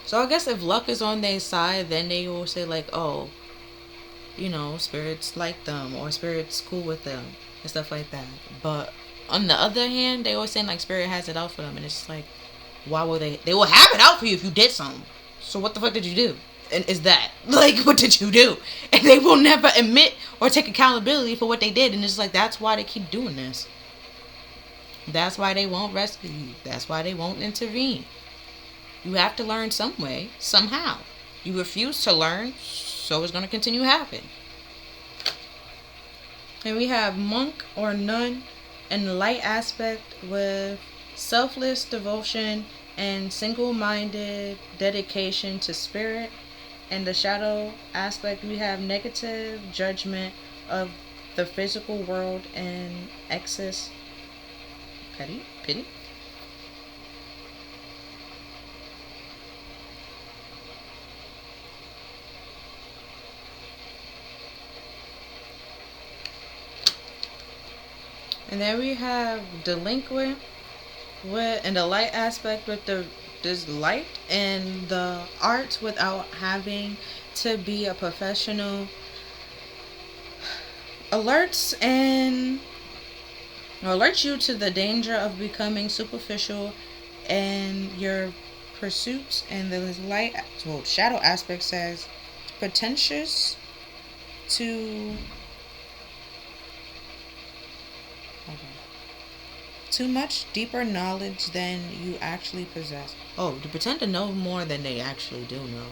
So I guess if luck is on their side, then they will say like, oh, you know, spirits like them, or spirits cool with them and stuff like that. But on the other hand, they always saying like spirit has it out for them, and it's like, why will they will have it out for you if you did something. So what the fuck did you do? And is that like, what did you do? And they will never admit or take accountability for what they did, and it's like, that's why they keep doing this. That's why they won't rescue you. That's why they won't intervene. You have to learn some way, somehow. You refuse to learn, so it's going to continue to happen. And we have monk or nun in the light aspect, with selfless devotion and single-minded dedication to spirit. In the shadow aspect, we have negative judgment of the physical world and excess pity. And then we have delinquent with in the light aspect, with this light and the arts without having to be a professional. Alerts and alerts you to the danger of becoming superficial in your pursuits. And the light, well, shadow aspect says pretentious to too much deeper knowledge than you actually possess. Oh, to pretend to know more than they actually do know.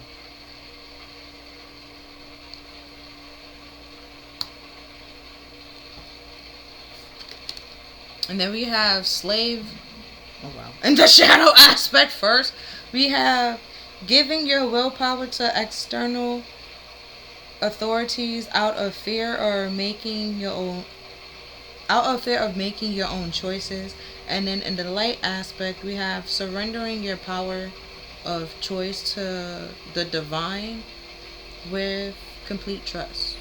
And then we have slave. Oh wow. In the shadow aspect first, we have giving your willpower to external authorities out of fear of making your own choices. And then in the light aspect, we have surrendering your power of choice to the divine with complete trust.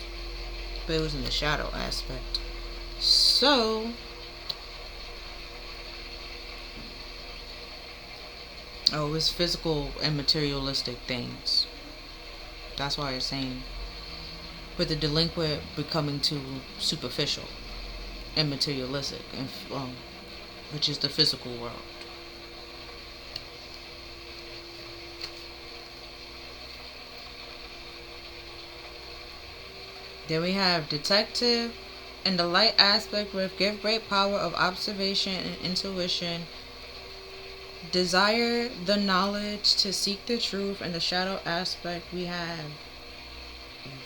But it was in the shadow aspect. So oh, it was physical and materialistic things. That's why it's saying with the delinquent becoming too superficial and materialistic, and which is the physical world. Then we have detective and the light aspect, with give great power of observation and intuition, desire the knowledge to seek the truth. And the shadow aspect, we have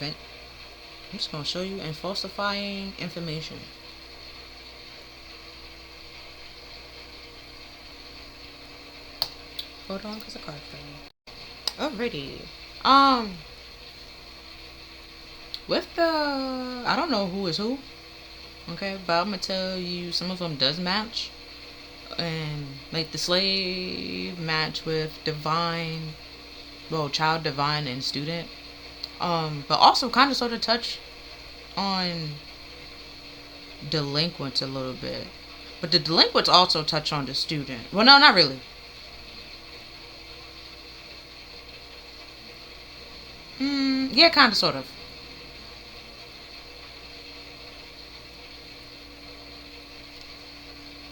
I'm just going to show you, and falsifying information. Hold on, because a card fell. Alrighty. With the, I don't know who is who. Okay, but I'm gonna tell you some of them does match. And like the slave match with divine, well, child divine and student. But also kind of sort of touch on delinquents a little bit. But the delinquents also touch on the student. Well, no, not really. Yeah, kind of, sort of.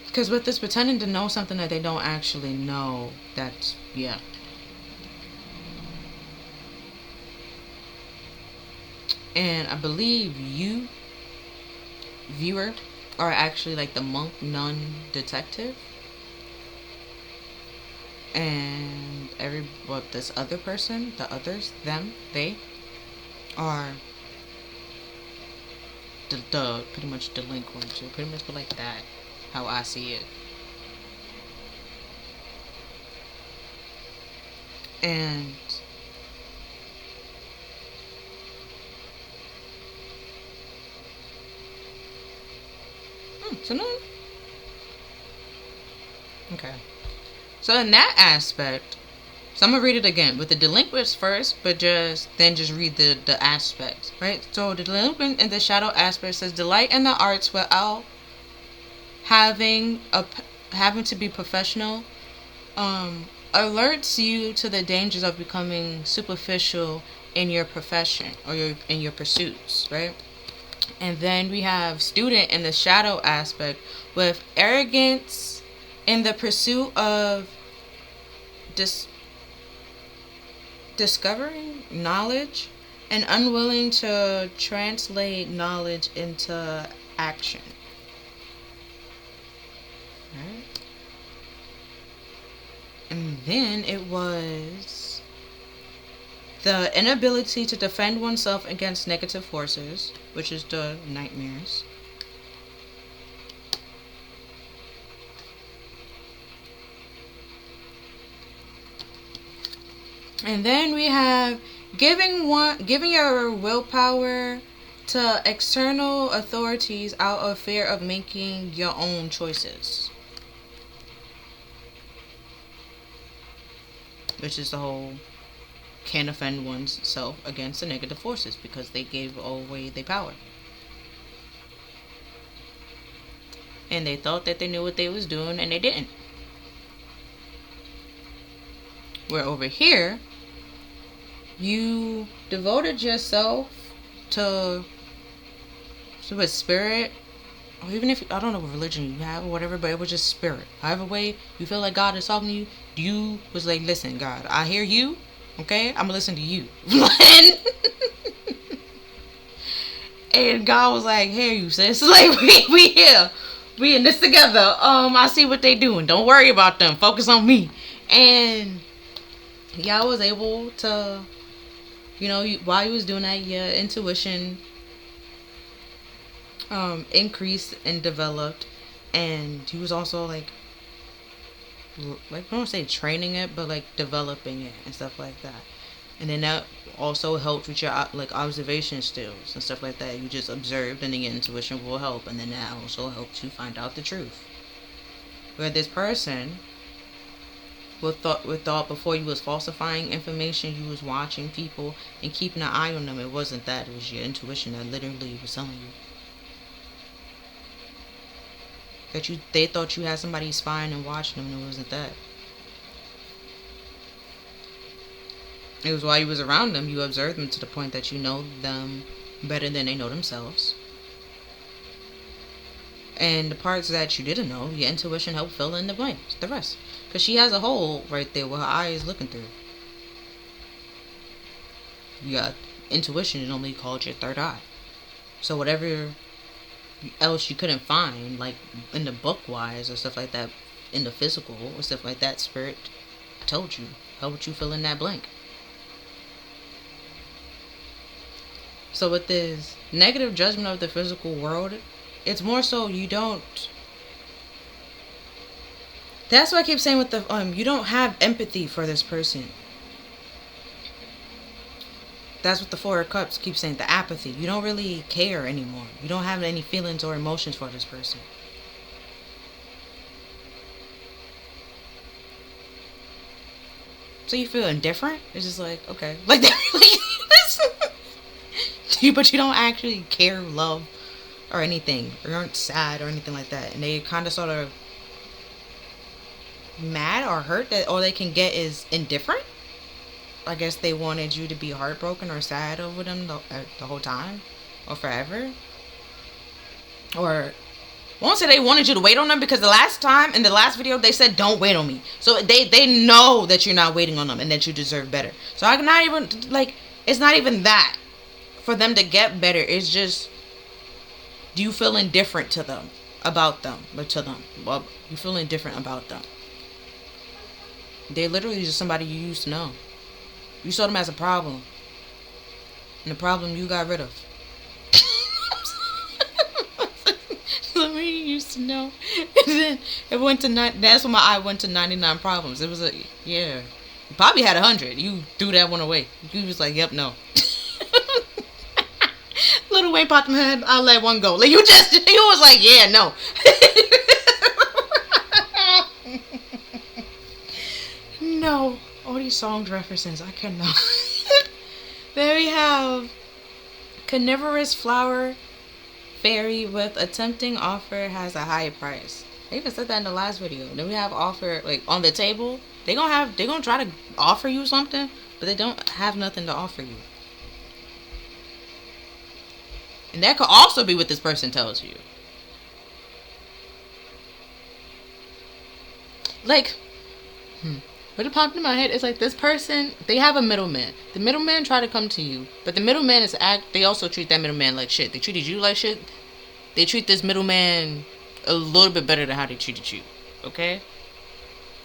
Because with this pretending to know something that they don't actually know, that's, yeah. And I believe you, viewer, are actually like the monk, nun, detective. And this other person, the others, them, they are the pretty much delinquent. So pretty much like that, how I see it. And so no. Okay. So in that aspect, so I'm gonna read it again with the delinquents first, but just read the aspects, right? So the delinquent in the shadow aspect says delight in the arts without having to be professional. Alerts you to the dangers of becoming superficial in your profession or in your pursuits, right? And then we have student in the shadow aspect with arrogance in the pursuit of discovering knowledge and unwilling to translate knowledge into action. Right? And then it was the inability to defend oneself against negative forces, which is the nightmares. And then we have giving your willpower to external authorities out of fear of making your own choices. Which is the whole can't offend oneself against the negative forces because they gave away their power. And they thought that they knew what they was doing and they didn't. Where over here, you devoted yourself to a spirit, or even if I don't know what religion you have or whatever, but it was just spirit. However way you feel like God is talking to you, you was like, listen, God, I hear you, okay? I'm gonna listen to you. And God was like, hey, you sis, like we here, we in this together. I see what they doing. Don't worry about them. Focus on me. And y'all was able to, while you was doing that, your intuition increased and developed, and he was also like I don't want to say training it, but like developing it and stuff like that. And then that also helped with your like observation skills and stuff like that. You just observed, and then your intuition will help, and then that also helps you find out the truth. Where this person would thought before you was falsifying information, you was watching people and keeping an eye on them. It wasn't that. It was your intuition that literally was telling you. They thought you had somebody spying and watching them, and it wasn't that. It was while you was around them, you observed them to the point that you know them better than they know themselves. And the parts that you didn't know, your intuition helped fill in the blanks, the rest. Because she has a hole right there where her eye is looking through. You got intuition is only called your third eye. So whatever else you couldn't find, like in the book wise or stuff like that, in the physical or stuff like that, spirit told you, helped you fill in that blank. So with this negative judgment of the physical world, it's more so you don't. That's why I keep saying with the you don't have empathy for this person. That's what the Four of Cups keeps saying, the apathy. You don't really care anymore. You don't have any feelings or emotions for this person. So you feel indifferent? It's just like, okay. Like that. But you don't actually care, love, or anything. Or you aren't sad or anything like that. And they kind of sort of mad or hurt that all they can get is indifferent. I guess they wanted you to be heartbroken or sad over them the whole time or forever. Or I won't say they wanted you to wait on them, because the last time in the last video they said don't wait on me. So they know that you're not waiting on them and that you deserve better. So I cannot even like, it's not even that for them to get better. It's just, do you feel indifferent to them, about them, or to them? Well, you feel indifferent about them. They're literally just somebody you used to know. You saw them as a problem, and the problem you got rid of. Somebody you used to know, and then it went to that's when my eye went to 99 problems. It was yeah. Bobby had 100. You threw that one away. You was like, yep, no. Little Wayne popped in my head. I'll let one go. Like you was like, yeah, no. No. All these songs references. I cannot. There we have carnivorous flower fairy with a tempting offer has a high price. They even said that in the last video. Then we have offer like on the table. They gonna try to offer you something, but they don't have nothing to offer you. And that could also be what this person tells you. Like, what popped in my head is like this person, they have a middleman. The middleman try to come to you, but the middleman they also treat that middleman like shit. They treated you like shit. They treat this middleman a little bit better than how they treated you. Okay?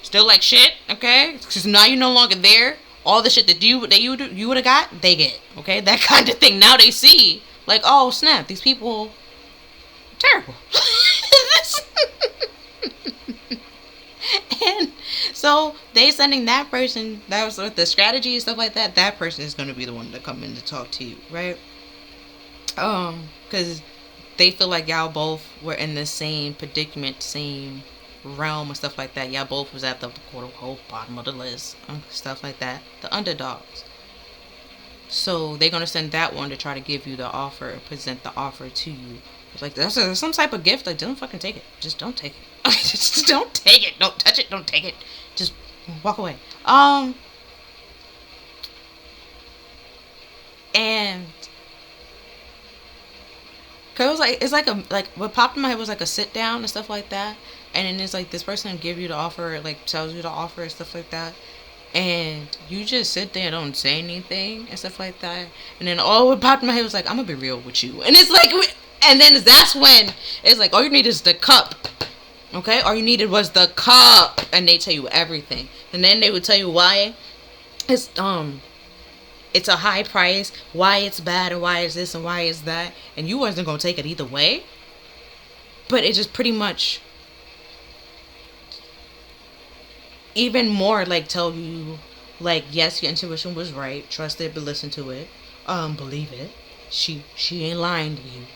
Still like shit, okay? Because now you're no longer there. All the shit that you would have got, they get. Okay? That kind of thing. Now they see, like, oh snap, these people terrible. And so they sending that person, that was with the strategy and stuff like that, that person is going to be the one to come in to talk to you, right? Because they feel like y'all both were in the same predicament, same realm and stuff like that. Y'all both was at the quote-unquote bottom of the list, stuff like that. The underdogs. So they're going to send that one to try to give you the offer, present the offer to you. Like, that's some type of gift. Like, don't fucking take it. Just don't take it. Just don't take it. Don't touch it. Don't take it. Just walk away. And cause it's like what popped in my head was like a sit down and stuff like that. And then it's like this person give you the offer, like tells you the offer and stuff like that. And you just sit there and don't say anything and stuff like that. And then what popped in my head was like, I'm gonna be real with you. And it's like, and then that's when it's like, all you need is the cup. Okay? All you needed was the cup. And they tell you everything. And then they would tell you why it's a high price, why it's bad, and why it's this and why it's that. And you wasn't gonna take it either way. But it just pretty much even more like tell you, like, yes, your intuition was right, trust it, but listen to it, believe it, she ain't lying to you,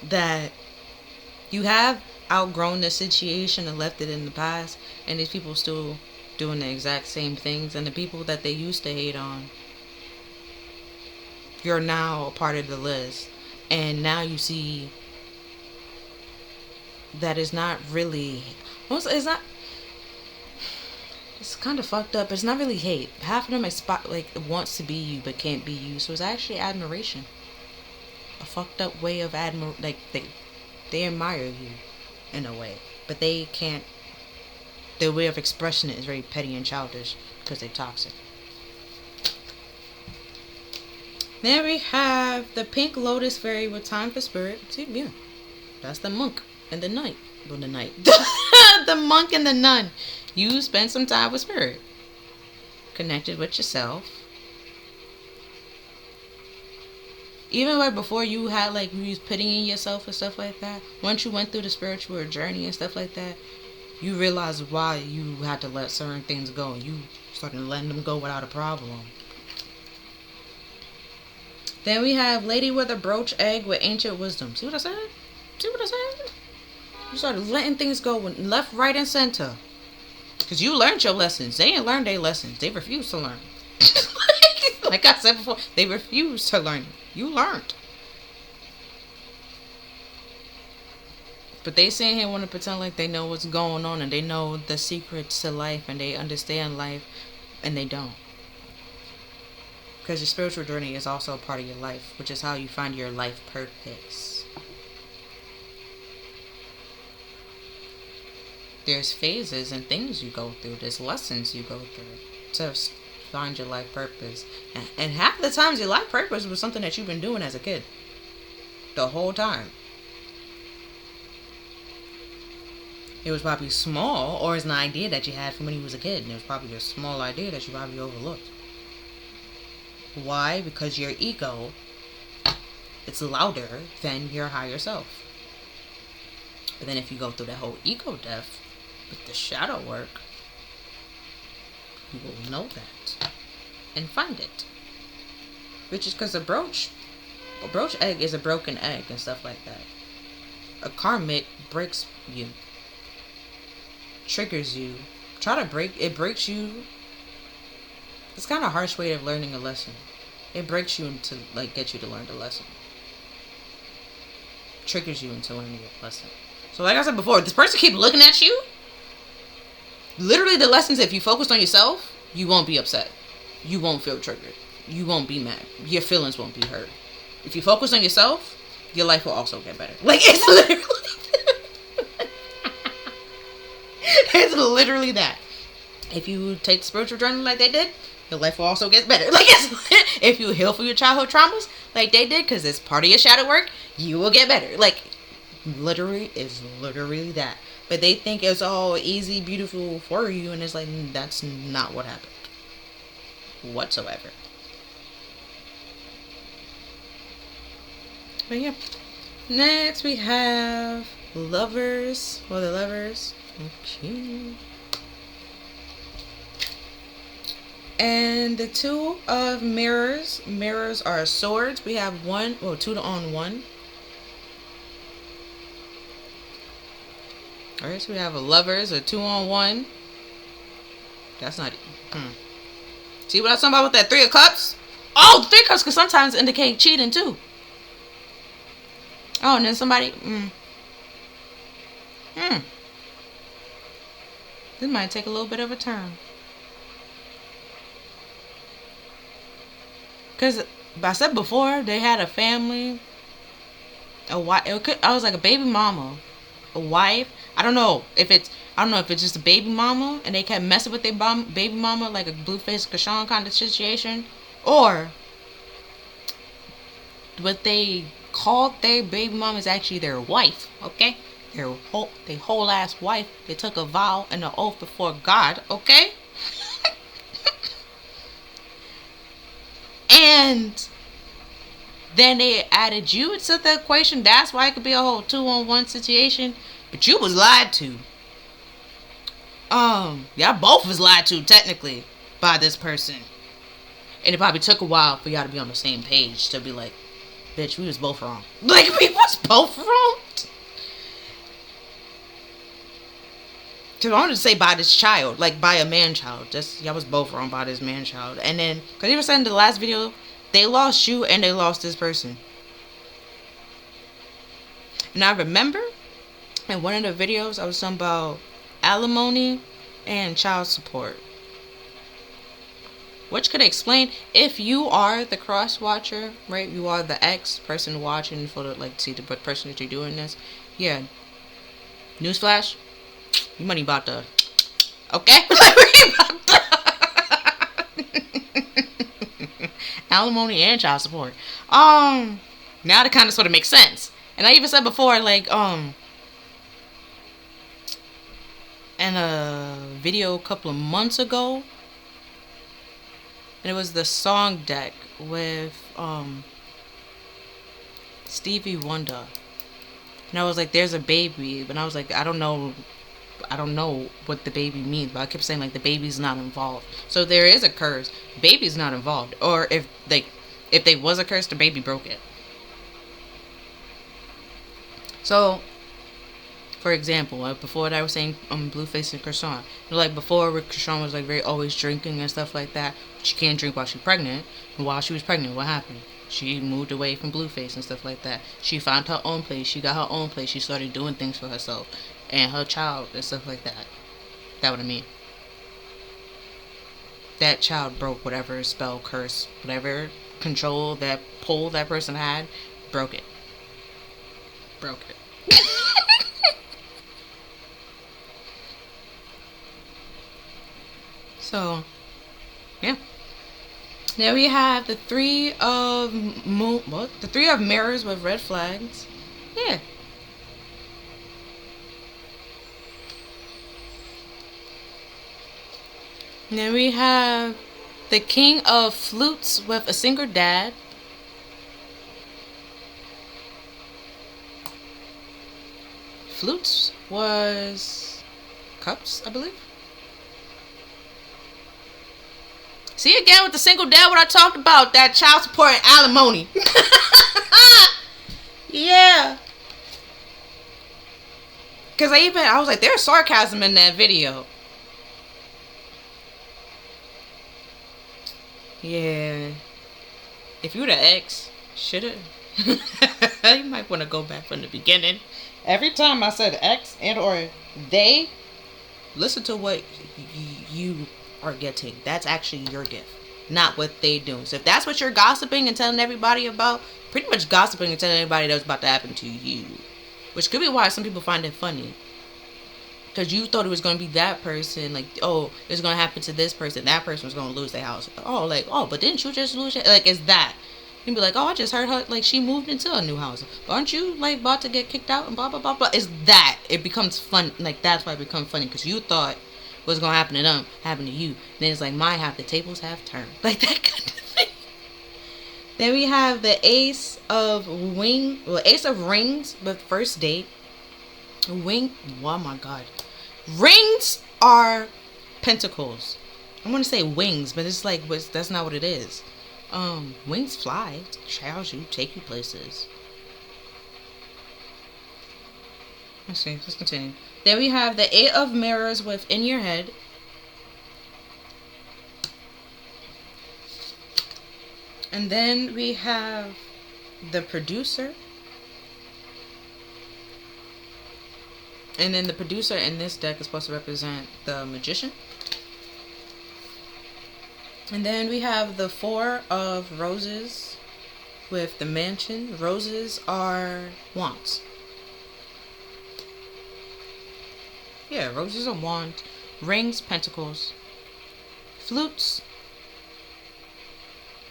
that you have outgrown the situation and left it in the past, and these people still doing the exact same things, and the people that they used to hate on, you're now a part of the list, and now you see that it's not really, it's not, it's kind of fucked up. It's not really hate. Half of them wants to be you but can't be you. So it's actually admiration. A fucked up way of like they admire you in a way, but they can't. Their way of expressing it is very petty and childish because they're toxic. Then we have the pink lotus fairy with time for spirit. See, yeah, that's the monk and the knight. Well, the knight. The monk and the nun. You spend some time with spirit. Connected with yourself. Even right before you had, like, you was pitying yourself and stuff like that. Once you went through the spiritual journey and stuff like that, you realized why you had to let certain things go. You started letting them go without a problem. Then we have lady with a brooch egg with ancient wisdom. See what I said? See what I said? You started letting things go left, right, and center. Because you learned your lessons. They didn't learn their lessons. They refused to learn. Like I said before, they refused to learn. You learned. But they sitting here want to pretend like they know what's going on and they know the secrets to life and they understand life, and they don't. Because your spiritual journey is also a part of your life, which is how you find your life purpose. There's phases and things you go through. There's lessons you go through to find your life purpose. And half the times your life purpose was something that you've been doing as a kid. The whole time. It was probably small, or it's an idea that you had from when you was a kid. And it was probably a small idea that you probably overlooked. Why? Because your ego, it's louder than your higher self. But then if you go through that whole ego death, with the shadow work, you will know that and find it. Which is because a brooch egg is a broken egg and stuff like that. A karmic breaks you, triggers you, it breaks you. It's kind of a harsh way of learning a lesson. It breaks you into, like, get you to learn the lesson. Triggers you into learning a lesson. So like I said before, this person keep looking at you. Literally the lessons, if you focused on yourself, you won't be upset. You won't feel triggered. You won't be mad. Your feelings won't be hurt. If you focus on yourself, your life will also get better. Like, it's literally it's literally that. If you take the spiritual journey like they did, your life will also get better. Like, if you heal from your childhood traumas like they did, because it's part of your shadow work, you will get better. Like, literally, it's literally that. But they think it's all easy, beautiful for you, and it's like, that's not what happened whatsoever. But yeah, next we have lovers. Well, the lovers. Okay. And the two of mirrors. Mirrors are swords. We have two on one. Alright, so we have a lovers, a 2-on-1. That's not. See what I was talking about with that 3 of cups? Oh, the 3 of cups can sometimes indicate cheating too. Oh, and then somebody. This might take a little bit of a turn. Because I said before, they had a family, a wife. I was like a baby mama, a wife. I don't know if it's just a baby mama and they kept messing with their baby mama like a Blueface Cashapp kind of situation, or what they called their baby mama is actually their wife. Okay, their whole ass wife. They took a vow and an oath before God. Okay. And then they added you into the equation. That's why it could be a whole 2-on-1 situation. But you was lied to. Y'all both was lied to, technically, by this person. And it probably took a while for y'all to be on the same page to be like, bitch, we was both wrong. Like, we was both wrong. Because I wanted to say by this child, like by a man-child. Just, y'all was both wrong by this man-child. And then, because you were saying in the last video, they lost you and they lost this person. And I remember in one of the videos, I was talking about alimony and child support. Which could explain, if you are the cross-watcher, right? You are the ex-person watching for the, like, see the person that you're doing this. Yeah. Newsflash. You money about to, okay? Alimony and child support. Now that kind of sort of makes sense. And I even said before, like, in a video a couple of months ago, and it was the song deck with Stevie Wonder. And I was like, there's a baby, but I was like, I don't know what the baby means, but I kept saying like the baby's not involved. So there is a curse. Baby's not involved. Or if they was a curse, the baby broke it. So, for example, like before that I was saying Blueface and Cashapp. Like before, Cashapp was like very always drinking and stuff like that. She can't drink while she's pregnant. And while she was pregnant, what happened? She moved away from Blueface and stuff like that. She found her own place. She got her own place. She started doing things for herself and her child and stuff like that. That's what I mean. That child broke whatever spell, curse, whatever control, that pull that person had, broke it. Broke it. So, yeah. Now we have the 3 of the 3 of mirrors with red flags. Yeah. And then we have the King of Flutes with a single dad. Flutes was cups, I believe. See again with the single dad, what I talked about, that child support and alimony. Yeah. Because I was like, there's sarcasm in that video. Yeah. If you the ex, shoulda. You might want to go back from the beginning. Every time I said ex and or they, listen to what you are getting. That's actually your gift, not what they doing. So if that's what you're gossiping and telling everybody about, pretty much gossiping and telling everybody that's about to happen to you. Which could be why some people find it funny. Because you thought it was going to be that person. Like, oh, it's going to happen to this person. That person was going to lose their house. Oh, but didn't you just lose your... Like, it's that. You'd be like, oh, I just heard her, like, she moved into a new house. Aren't you, like, about to get kicked out and blah, blah, blah, blah. It's that. It becomes fun. Like, that's why it becomes funny. Because you thought what's going to happen to them happened to you. Then it's like, the tables have turned. Like, that kind of thing. Then we have the Ace of Rings with first date. Oh my god. Rings are pentacles. I want to say wings, but it's like, that's not what it is. Wings fly, travels you, take you places. Let's see, let's continue. Then we have the Eight of Mirrors with in your head. And then we have the Producer. And then the Producer in this deck is supposed to represent the Magician. And then we have the Four of Roses with the Mansion. Roses are wands. Yeah, roses are wands. Rings, pentacles. Flutes,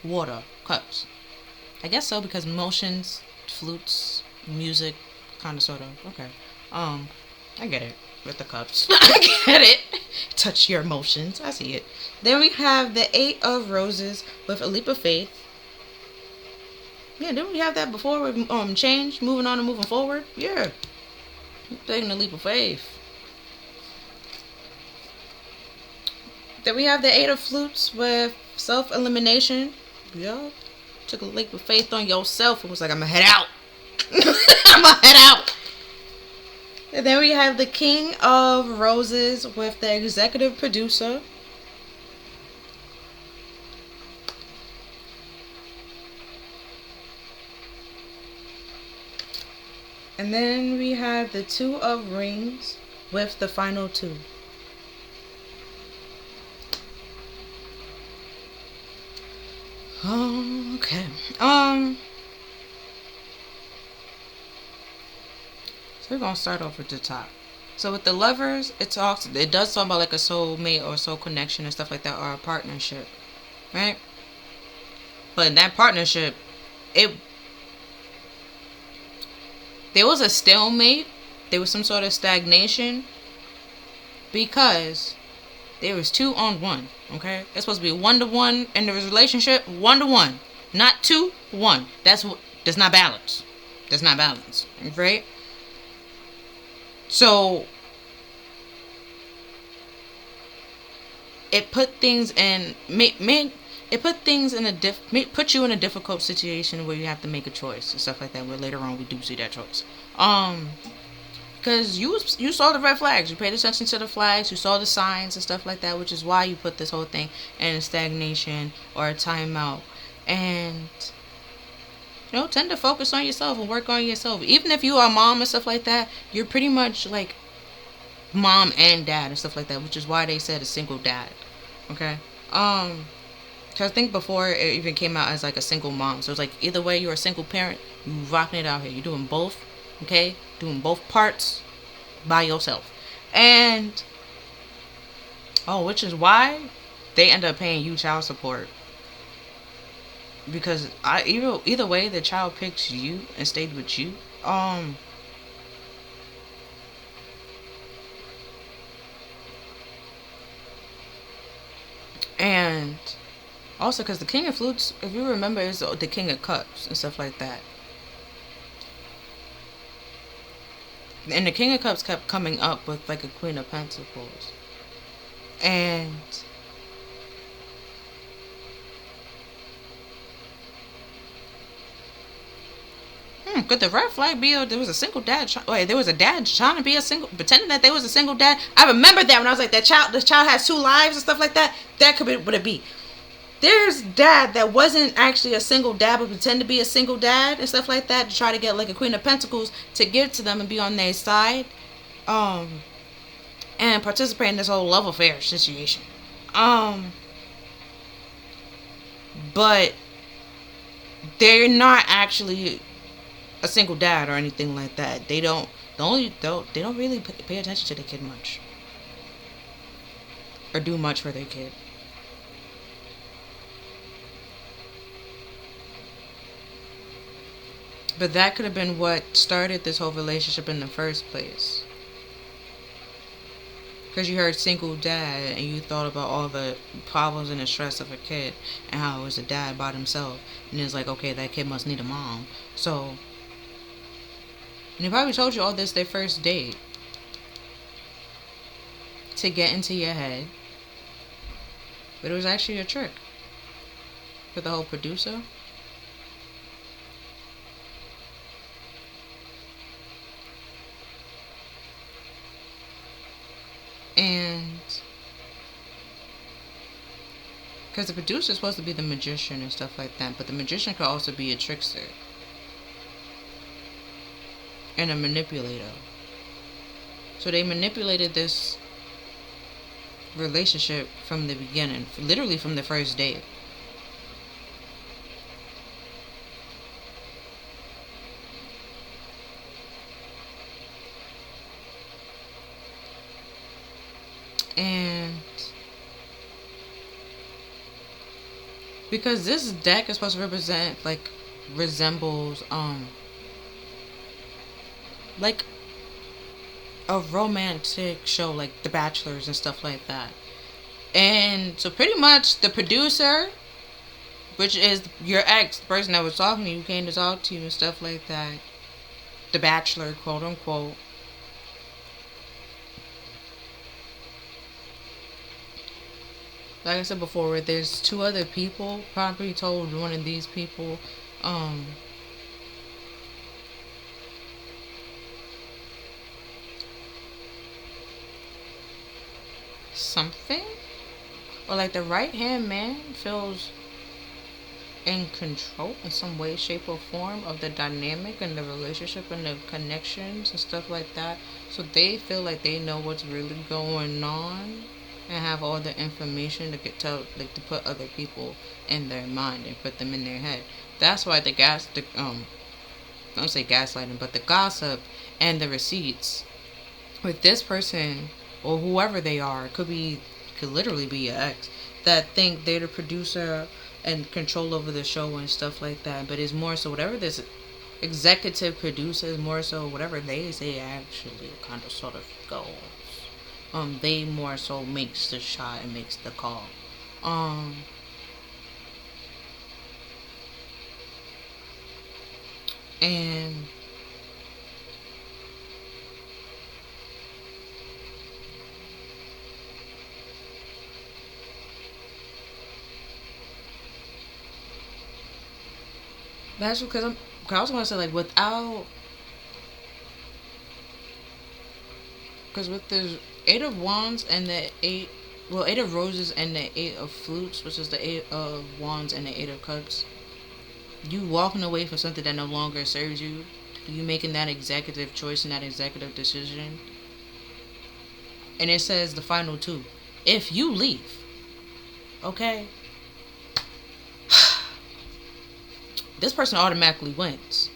water, cups. I guess so, because motions, flutes, music, kind of, sort of. Okay. I get it with the cups. I get it. Touch your emotions. I see it. Then we have the Eight of Roses with a leap of faith. Yeah, didn't we have that before with change, moving on and moving forward? Yeah. Taking a leap of faith. Then we have the Eight of Flutes with self-elimination. Yeah. Took a leap of faith on yourself and was like, I'm gonna head out. I'm gonna head out. And then we have the King of Roses with the Executive Producer. And then we have the Two of Rings with the Final Two. Okay. So we're gonna start off with the top. So with the Lovers, it does talk about like a soulmate or soul connection and stuff like that, or a partnership, right? But in that partnership, there was a stalemate. There was some sort of stagnation because there was 2 on 1. Okay, it's supposed to be 1-to-1 in the relationship, 1-to-1, not 2-1. That's not balance. That's not balance, right? So it put things in put you in a difficult situation where you have to make a choice and stuff like that. Where later on we do see that choice. Because you saw the red flags, you paid attention to the flags, you saw the signs and stuff like that, which is why you put this whole thing in a stagnation or a timeout. And tend to focus on yourself and work on yourself. Even if you are a mom and stuff like that, you're pretty much like mom and dad and stuff like that, which is why they said a single dad. Okay. Because I think before it even came out as like a single mom. So it's like either way, you're a single parent, you rocking it out here. You're doing both. Okay, doing both parts by yourself. And which is why they end up paying you child support. Because either way, the child picks you and stayed with you. And also because the King of Flutes, if you remember, is the King of Cups and stuff like that. And the King of Cups kept coming up with like a Queen of Pentacles. And Could the red flag be there was a single dad? There was a dad trying to be a single, pretending that they was a single dad. I remember that when I was like, the child has 2 lives and stuff like that. That could be what it be. There's dad that wasn't actually a single dad, but pretend to be a single dad and stuff like that to try to get like a Queen of Pentacles to give to them and be on their side, and participate in this whole love affair situation. But they're not actually a single dad or anything like that. They don't really pay attention to the kid much or do much for their kid. But that could have been what started this whole relationship in the first place. Because you heard single dad and you thought about all the problems and the stress of a kid and how it was a dad by himself. And it's like, okay, that kid must need a mom. So, and he probably told you all this their first date to get into your head. But it was actually a trick for the whole producer. And because the producer is supposed to be the magician and stuff like that, but the magician could also be a trickster and a manipulator. So they manipulated this relationship from the beginning, literally from the first date. And because this deck is supposed to represent, like, resembles like a romantic show, like The Bachelors and stuff like that. And so pretty much the producer, which is your ex, the person that was talking to you, came to talk to you and stuff like that, the bachelor, quote unquote, like I said before, there's 2 other people, probably told one of these people, something, or like the right hand man feels in control in some way, shape, or form of the dynamic and the relationship and the connections and stuff like that. So they feel like they know what's really going on and have all the information to to put other people in their mind and put them in their head. That's why don't say gaslighting, but the gossip and the receipts with this person or whoever they are, could literally be your ex, that think they're the producer and control over the show and stuff like that. But it's more so whatever this executive producer is, more so whatever they say actually kind of sort of goes. They more so makes the shot and makes the call. And that's because I also want to say, like, because with the 8 of Wands and the 8 of Roses and the 8 of Flutes, which is the 8 of Wands and the 8 of Cups, you walking away from something that no longer serves you, you making that executive choice and that executive decision. And it says the final 2. If you leave, okay, this person automatically wins,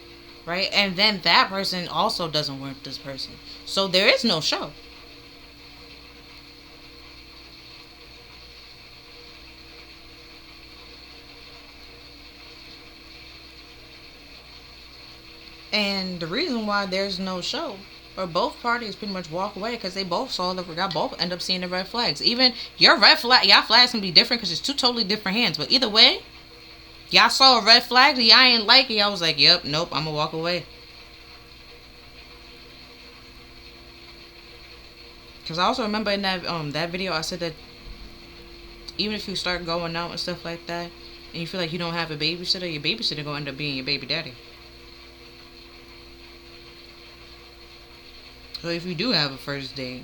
right? And then that person also doesn't want this person. So there is no show. And the reason why there's no show, or both parties pretty much walk away, because they both y'all both end up seeing the red flags. Even your y'all flags can be different because it's 2 totally different hands. But either way, y'all saw a red flag, y'all ain't like it. Y'all was like, yep, nope, I'm gonna walk away. Because I also remember in that video, I said that even if you start going out and stuff like that, and you feel like you don't have a babysitter, your babysitter gonna end up being your baby daddy. So if you do have a first date,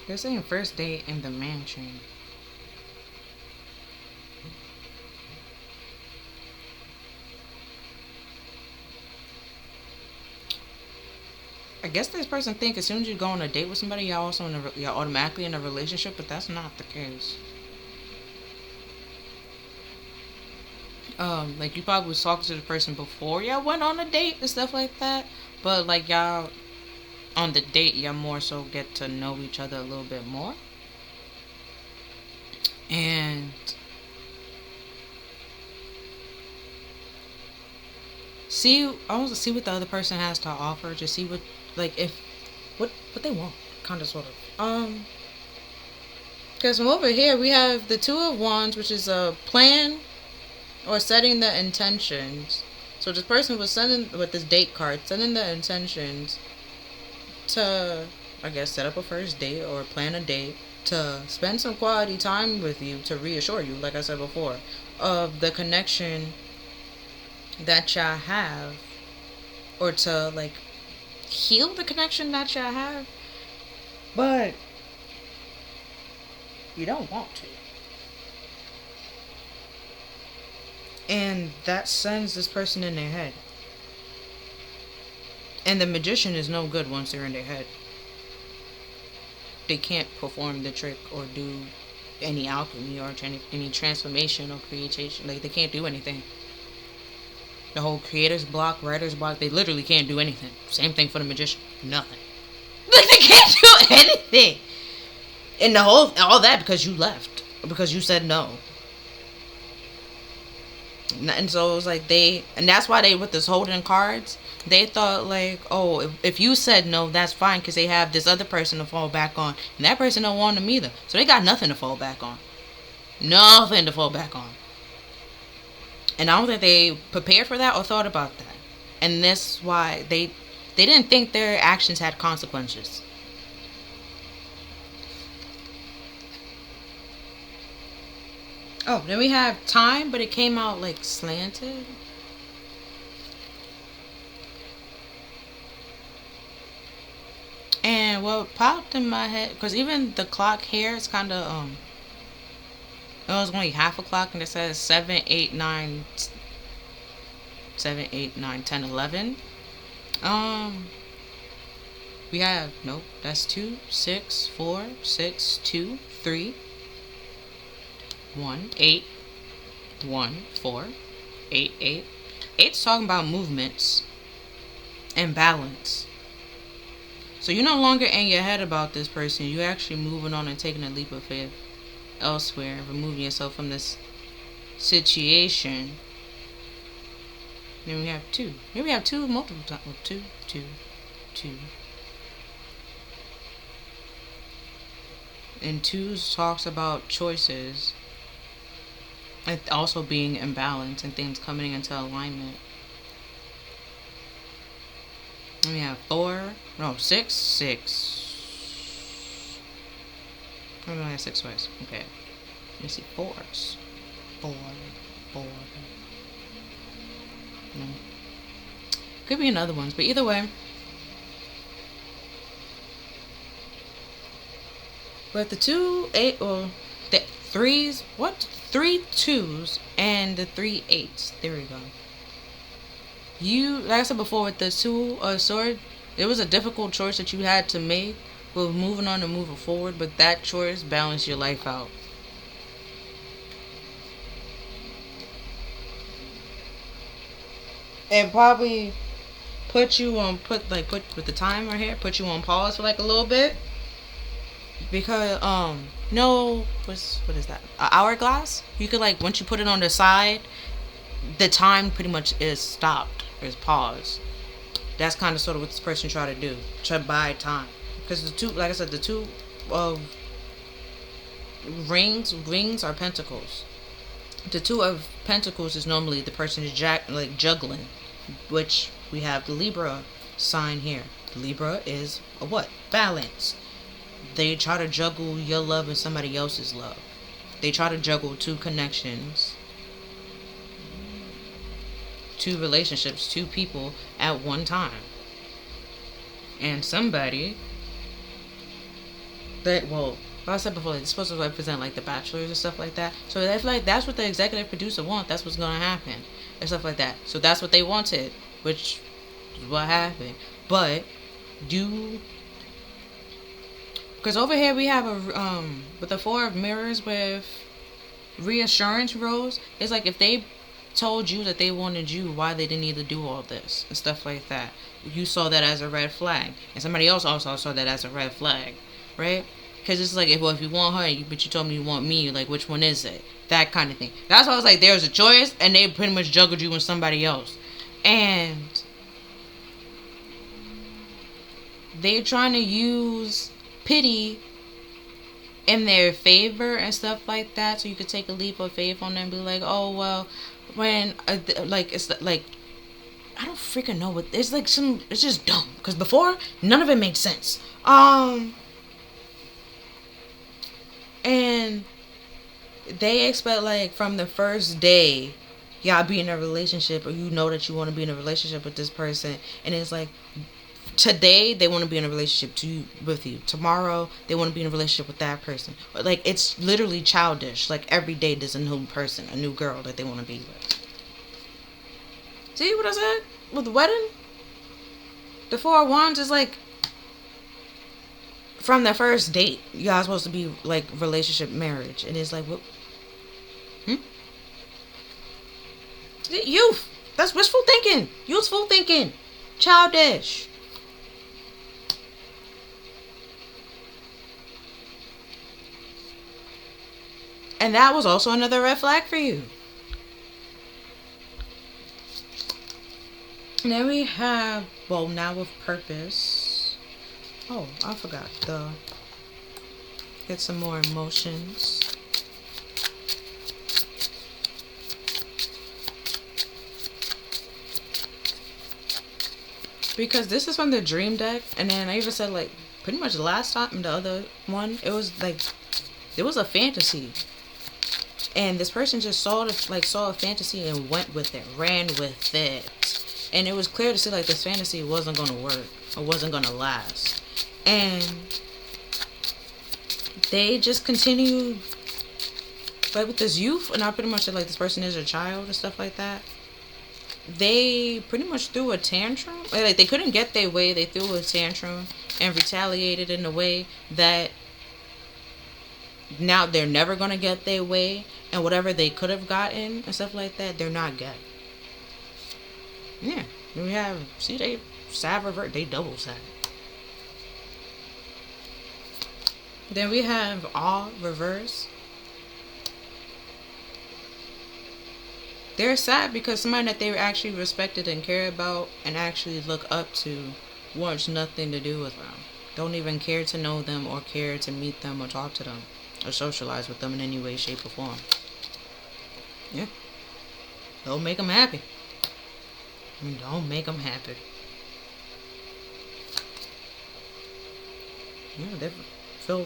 they're saying first date in the mansion. I guess this person think as soon as you go on a date with somebody, you're automatically in a relationship, but that's not the case. Like you probably was talking to the person before y'all went on a date and stuff like that, but like y'all on the date, y'all more so get to know each other a little bit more. And I want to see what the other person has to offer. Just see what, like, what they want, kind of, sort of. Because from over here we have the Two of Wands, which is a plan or setting the intentions. So this person was sending, with this date card, sending the intentions to, I guess, set up a first date or plan a date to spend some quality time with you, to reassure you, like I said before, of the connection that y'all have, or to like heal the connection that y'all have, but you don't want to. And that sends this person in their head. And the magician is no good once they're in their head. They can't perform the trick or do any alchemy or any transformation or creation. Like, they can't do anything. The whole creator's block, writer's block, they literally can't do anything. Same thing for the magician. Nothing. Like, they can't do anything. And all that because you left. Because you said no. And so it was like and that's why they, with this holding cards, they thought like, oh, if you said no, that's fine, because they have this other person to fall back on, and that person don't want them either, so they got nothing to fall back on. Nothing to fall back on. And I don't think they prepared for that or thought about that. And that's why they didn't think their actions had consequences. Oh, then we have time, but it came out like slanted. And what popped in my head, because even the clock here is kind of, it was only half a clock, and it says 7, 8, 9, 10, 11. We have, nope, that's 2, 6, 4, 6, 2, 3, 1, 8, 1, 4, 8, 8. 8's talking about movements and balance. So you're no longer in your head about this person. You're actually moving on and taking a leap of faith elsewhere, removing yourself from this situation. Then we have 2. Here we have 2 multiple times. 2, 2, 2. And 2 talks about choices. And also being in balance and things coming into alignment. And we have 6, 6. I only have 6 ways. Okay. Let me see. 4s. 4. No. Could be another ones, but either way. But the 2, 8, or the 3s, 3 2s and the 3 8s. There we go. Like I said before, with the 2 sword, it was a difficult choice that you had to make with moving on and moving forward, but that choice balanced your life out. And probably put with the timer here, put you on pause for like a little bit. Because what is that? An hourglass? You could, like, once you put it on the side, the time pretty much is stopped, is paused. That's kind of sort of what this person tried to do, try to buy time. Because the 2, like I said, the 2 of rings are pentacles. The 2 of pentacles is normally the person is juggling, which we have the Libra sign here. The Libra is a what? Balance. they try to juggle your love and somebody else's love. They try to juggle two connections, two relationships, two people at one time. And somebody that, well, like I said before, it's supposed to represent like the bachelors and stuff like that. So I feel like that's what the executive producer wants. That's what's gonna happen and stuff like that. So that's what they wanted, which is what happened. But you, because over here we have a with the Four of Mirrors with reassurance rose. It's like if they told you that they wanted you, why they didn't need to do all this and stuff like that. You saw that as a red flag, and somebody else also saw that as a red flag, right? Because it's like, if you want her, but you told me you want me, like, which one is it? That kind of thing. That's why I was like, there's a choice, and they pretty much juggled you with somebody else. And they're trying to use pity in their favor and stuff like that, so you could take a leap of faith on them and be like, oh, well, when, like, it's like, I don't freaking know what, it's like it's just dumb, because before, none of it made sense. And they expect, like, from the first day, y'all be in a relationship, or you know that you want to be in a relationship with this person, and it's like, today they want to be in a relationship with you. Tomorrow they want to be in a relationship with that person. Like, it's literally childish. Like, every day there's a new person, a new girl that they want to be with. See what I said with the wedding? The Four of Wands is like, from the first date, you guys supposed to be like relationship, marriage, and it's like, what? Youth. That's wishful thinking. Youthful thinking. Childish. And that was also another red flag for you. And then we have, well, now with purpose. Oh, I forgot get some more emotions. Because this is from the dream deck, and then I even said, like, pretty much the last time, the other one, it was like, it was a fantasy. And this person just saw a fantasy and went with it, ran with it. And it was clear to see, like, this fantasy wasn't going to work, or wasn't going to last. And they just continued, like, with this youth, and I pretty much said, like, this person is a child and stuff like that. They pretty much threw a tantrum. Like, they couldn't get their way. They threw a tantrum and retaliated in a way that now they're never going to get their way. And whatever they could have gotten and stuff like that, they're not getting. Yeah. We have, see, they sad revert. They double sad. Then we have all reverse. They're sad because somebody that they actually respected and care about and actually look up to wants nothing to do with them. Don't even care to know them or care to meet them or talk to them or socialize with them in any way, shape, or form. Yeah. Don't make them happy. Don't make them happy. Yeah, they feel.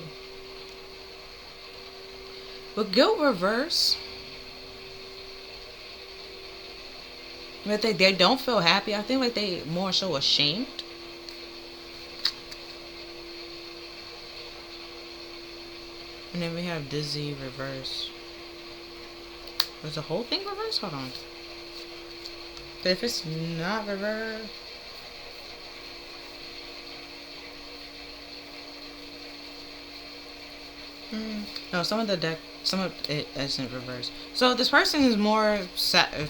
But guilt reverse. I think they don't feel happy. I think like they more so ashamed. And then we have dizzy reverse. Was the whole thing reverse? Hold on. But if it's not reverse. No, some of it isn't reverse. So this person is more sad.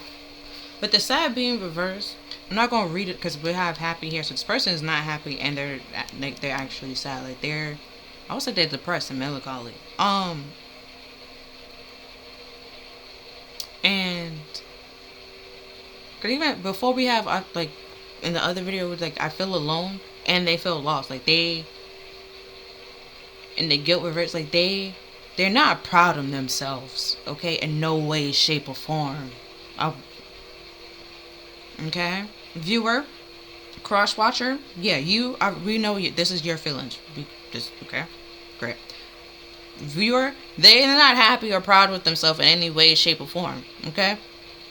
But the sad being reversed, I'm not gonna read it because we have happy here. So this person is not happy and they're actually sad. Like I would say they're depressed and melancholy. And cause even before we have like in the other video, it was like I feel alone and they feel lost. Like and the guilt reverse. Like they're not proud of themselves. Okay, in no way, shape, or form. Okay, viewer, cross watcher, yeah, we know this is your feelings. Okay, viewer, they're not happy or proud with themselves in any way, shape, or form. Okay?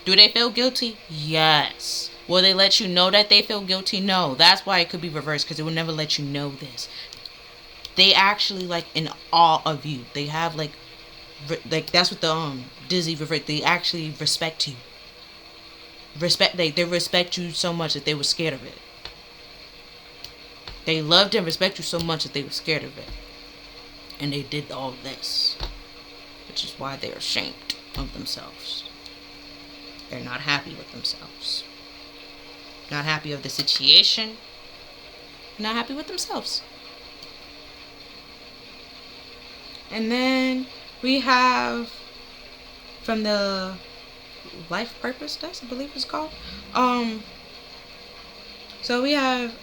Do they feel guilty? Yes. Will they let you know that they feel guilty? No. That's why it could be reversed, because it will never let you know this. They actually like in awe of you. They have like that's what the Disney reverse. They actually respect you. They respect you so much that they were scared of it. They loved and respect you so much that they were scared of it. And they did all this. Which is why they're ashamed of themselves. They're not happy with themselves. Not happy of the situation. Not happy with themselves. And then we have from the Life Purpose Test, I believe it's called. So we have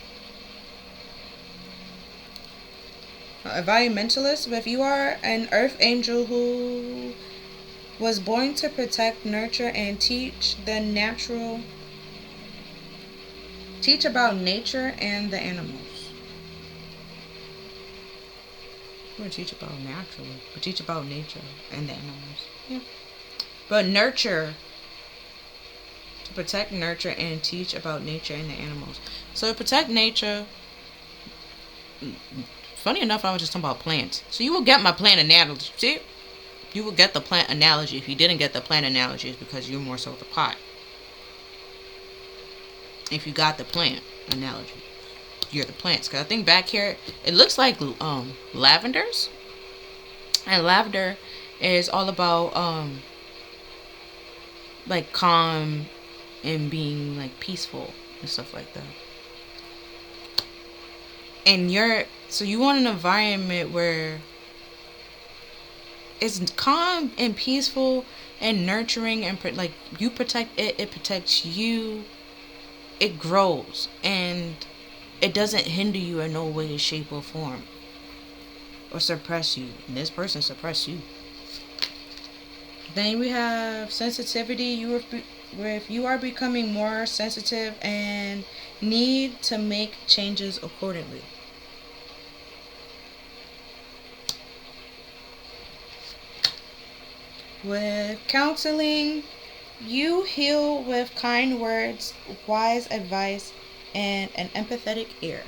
environmentalist. If you are an earth angel who was born to protect, nurture, and teach about nature and the animals. We're going to teach about naturally, but teach about nature and the animals. Yeah. But nurture, to protect, nurture, and teach about nature and the animals. So protect nature. Funny enough, I was just talking about plants. So you will get my plant analogy. See? You will get the plant analogy. If you didn't get the plant analogy, it's because you're more so the pot. If you got the plant analogy, you're the plants. Because I think back here, it looks like lavenders. And lavender is all about like calm and being like peaceful and stuff like that. And so you want an environment where it's calm and peaceful and nurturing, and like you protect it, it protects you, it grows, and it doesn't hinder you in no way, shape, or form, or suppress you. And this person suppress you. Then we have sensitivity. If you are becoming more sensitive and need to make changes accordingly. With counseling, you heal with kind words, wise advice, and an empathetic ear.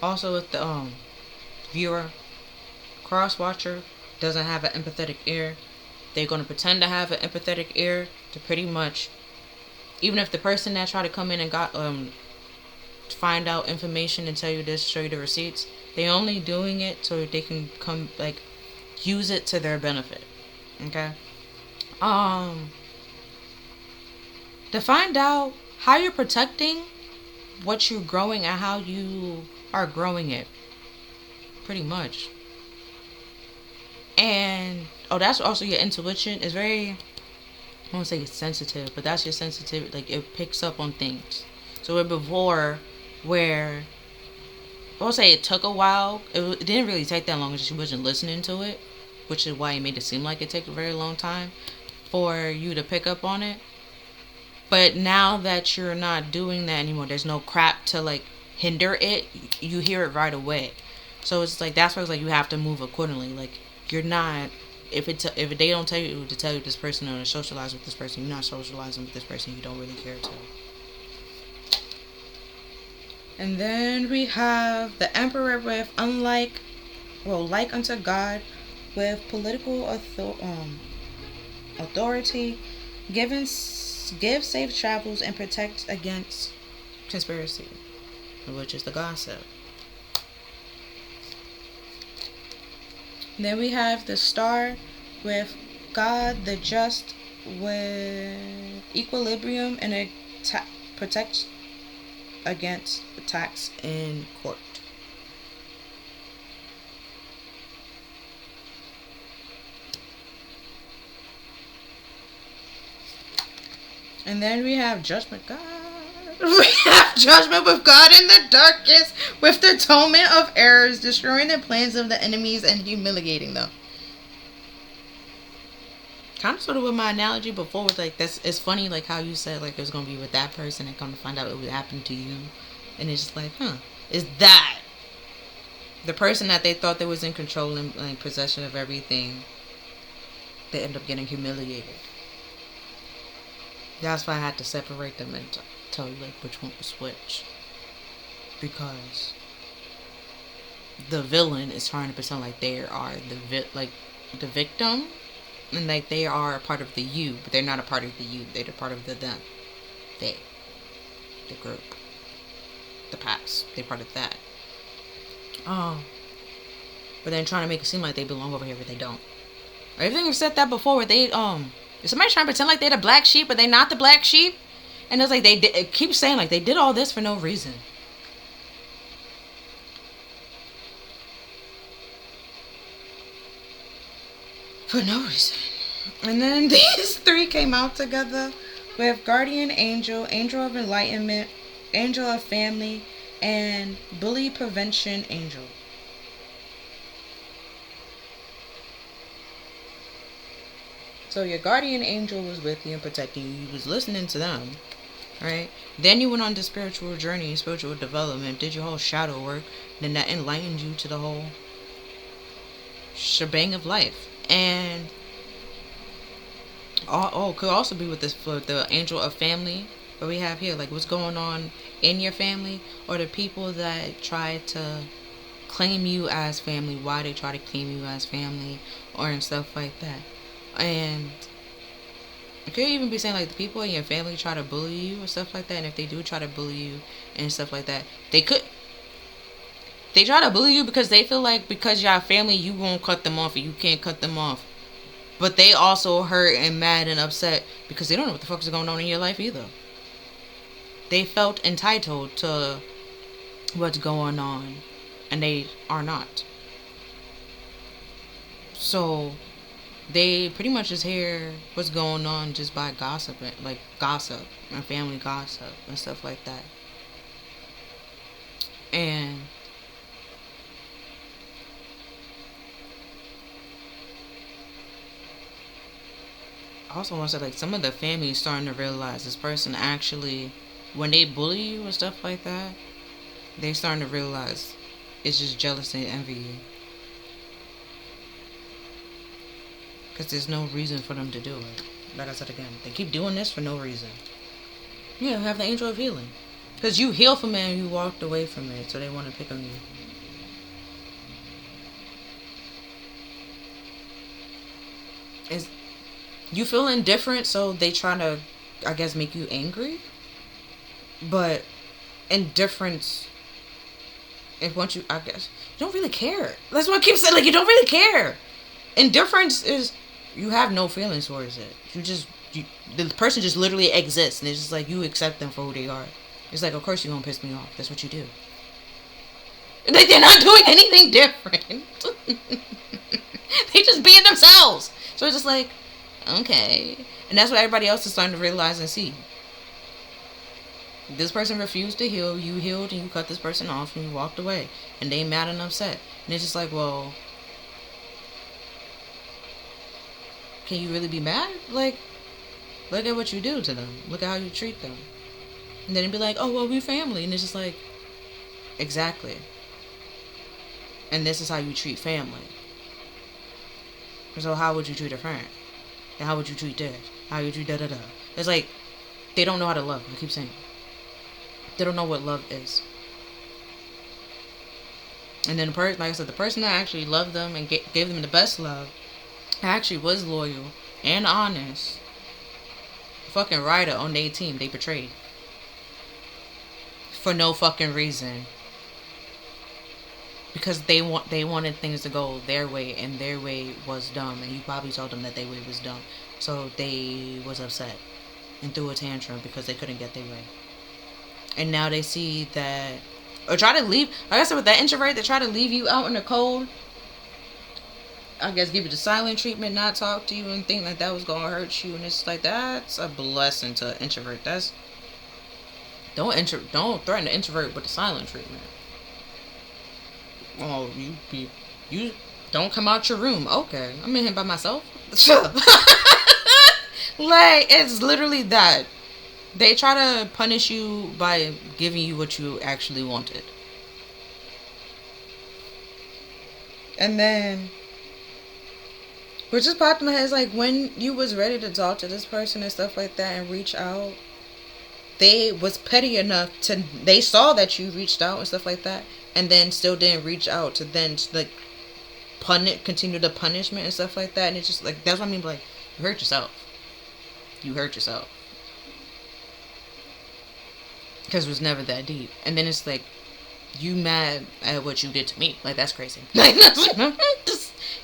Also with the viewer, cross-watcher doesn't have an empathetic ear. They're going to pretend to have an empathetic ear to pretty much, even if the person that tried to come in and got find out information and tell you this, show you the receipts, they only doing it so they can come like use it to their benefit. Okay. To find out how you're protecting what you're growing and how you are growing it, pretty much. And that's also your intuition. It's very, I won't say it's sensitive, but that's your sensitivity. Like it picks up on things. So before, where I won't say it took a while. It didn't really take that long. She wasn't listening to it, which is why it made it seem like it took a very long time for you to pick up on it. But now that you're not doing that anymore, there's no crap to like hinder it. You hear it right away. So it's like that's why it's like you have to move accordingly. Like you're not, if they don't tell you to tell you this person or to socialize with this person, you're not socializing with this person. You don't really care to. And then we have the Emperor with like unto God, with political authority, give safe travels and protect against conspiracy, which is the gossip. Then we have the Star with God the just, with equilibrium and protect against attacks in court. And then we have Judgment God. We have Judgment with God in the darkness, with the atonement of errors, destroying the plans of the enemies and humiliating them. Kind of sort of with my analogy before was like, that's, it's funny like how you said like it was gonna be with that person and come to find out it would happen to you, and it's just like, is that the person that they thought they was in control and like possession of everything, they end up getting humiliated. That's why I had to separate them and tell you like which one was which, because the villain is trying to pretend like they are the victim, and like they are a part of the you, but they're not a part of the you. They're a part of the them. They, the group, the past. They're part of that. But then trying to make it seem like they belong over here, but they don't. Everything I've said that before, where they if somebody's trying to pretend like they're the black sheep, but they're not the black sheep, and it's like it keeps saying like they did all this for no reason. For no reason. And then these three came out together. We have Guardian Angel, Angel of Enlightenment, Angel of Family, and Bully Prevention Angel. So your guardian angel was with you and protecting you. You was listening to them, right? Then you went on the spiritual journey, spiritual development, did your whole shadow work. Then that enlightened you to the whole shebang of life. And could also be with this for the angel of family. What we have here, like what's going on in your family, or the people that try to claim you as family, why they try to claim you as family, or and stuff like that. And it could even be saying like the people in your family try to bully you or stuff like that. And if they do try to bully you and stuff like that, they try to bully you because they feel like because you're family, you won't cut them off, or you can't cut them off. But they also hurt and mad and upset because they don't know what the fuck is going on in your life either. They felt entitled to what's going on, and they are not. So they pretty much just hear what's going on just by gossip and family gossip and stuff like that. And I also want to say like some of the family is starting to realize this person actually, when they bully you and stuff like that, they're starting to realize it's just jealousy and envy you. Because there's no reason for them to do it. Like I said again, they keep doing this for no reason. Yeah, have the angel of healing. Because you healed from it and you walked away from it, so they want to pick on you. You feel indifferent, so they try to, I guess, make you angry. But indifference, if once you, I guess, you don't really care. That's what I keep saying. Like, you don't really care. Indifference is, you have no feelings towards it. The person just literally exists, and it's just like you accept them for who they are. It's like, of course you're gonna piss me off. That's what you do. Like, they're not doing anything different. They just being themselves. So it's just like, okay. And that's what everybody else is starting to realize and see. This person refused to heal. You healed and you cut this person off and you walked away. And they mad and upset. And it's just like, well, can you really be mad? Like, look at what you do to them. Look at how you treat them. And then it'd be like, oh, well, we family. And it's just like, exactly. And this is how you treat family. So how would you treat a friend? And how would you treat this? How would you da-da-da? It's like, they don't know how to love. I keep saying. They don't know what love is. And then like I said, the person that actually loved them and gave them the best love actually was loyal and honest. Fucking Ryder on their team, they betrayed. For no fucking reason. Because they wanted things to go their way, and their way was dumb, and you probably told them that their way was dumb. So they was upset and threw a tantrum because they couldn't get their way. And now they see that, or try to leave, like I said with that introvert, they try to leave you out in the cold. I guess give you the silent treatment, not talk to you and think like that was gonna hurt you, and it's like, that's a blessing to an introvert. Don't threaten the introvert with the silent treatment. Oh, you don't come out your room. Okay, I'm in here by myself. Like, it's literally that. They try to punish you by giving you what you actually wanted. And then, which just popped in my head, is like, when you was ready to talk to this person and stuff like that and reach out, they was petty enough to, they saw that you reached out and stuff like that, and then still didn't reach out to then, like, continue the punishment and stuff like that. And it's just like, that's what I mean, like, you hurt yourself. You hurt yourself. Because it was never that deep. And then it's like, you mad at what you did to me. Like, that's crazy. Like,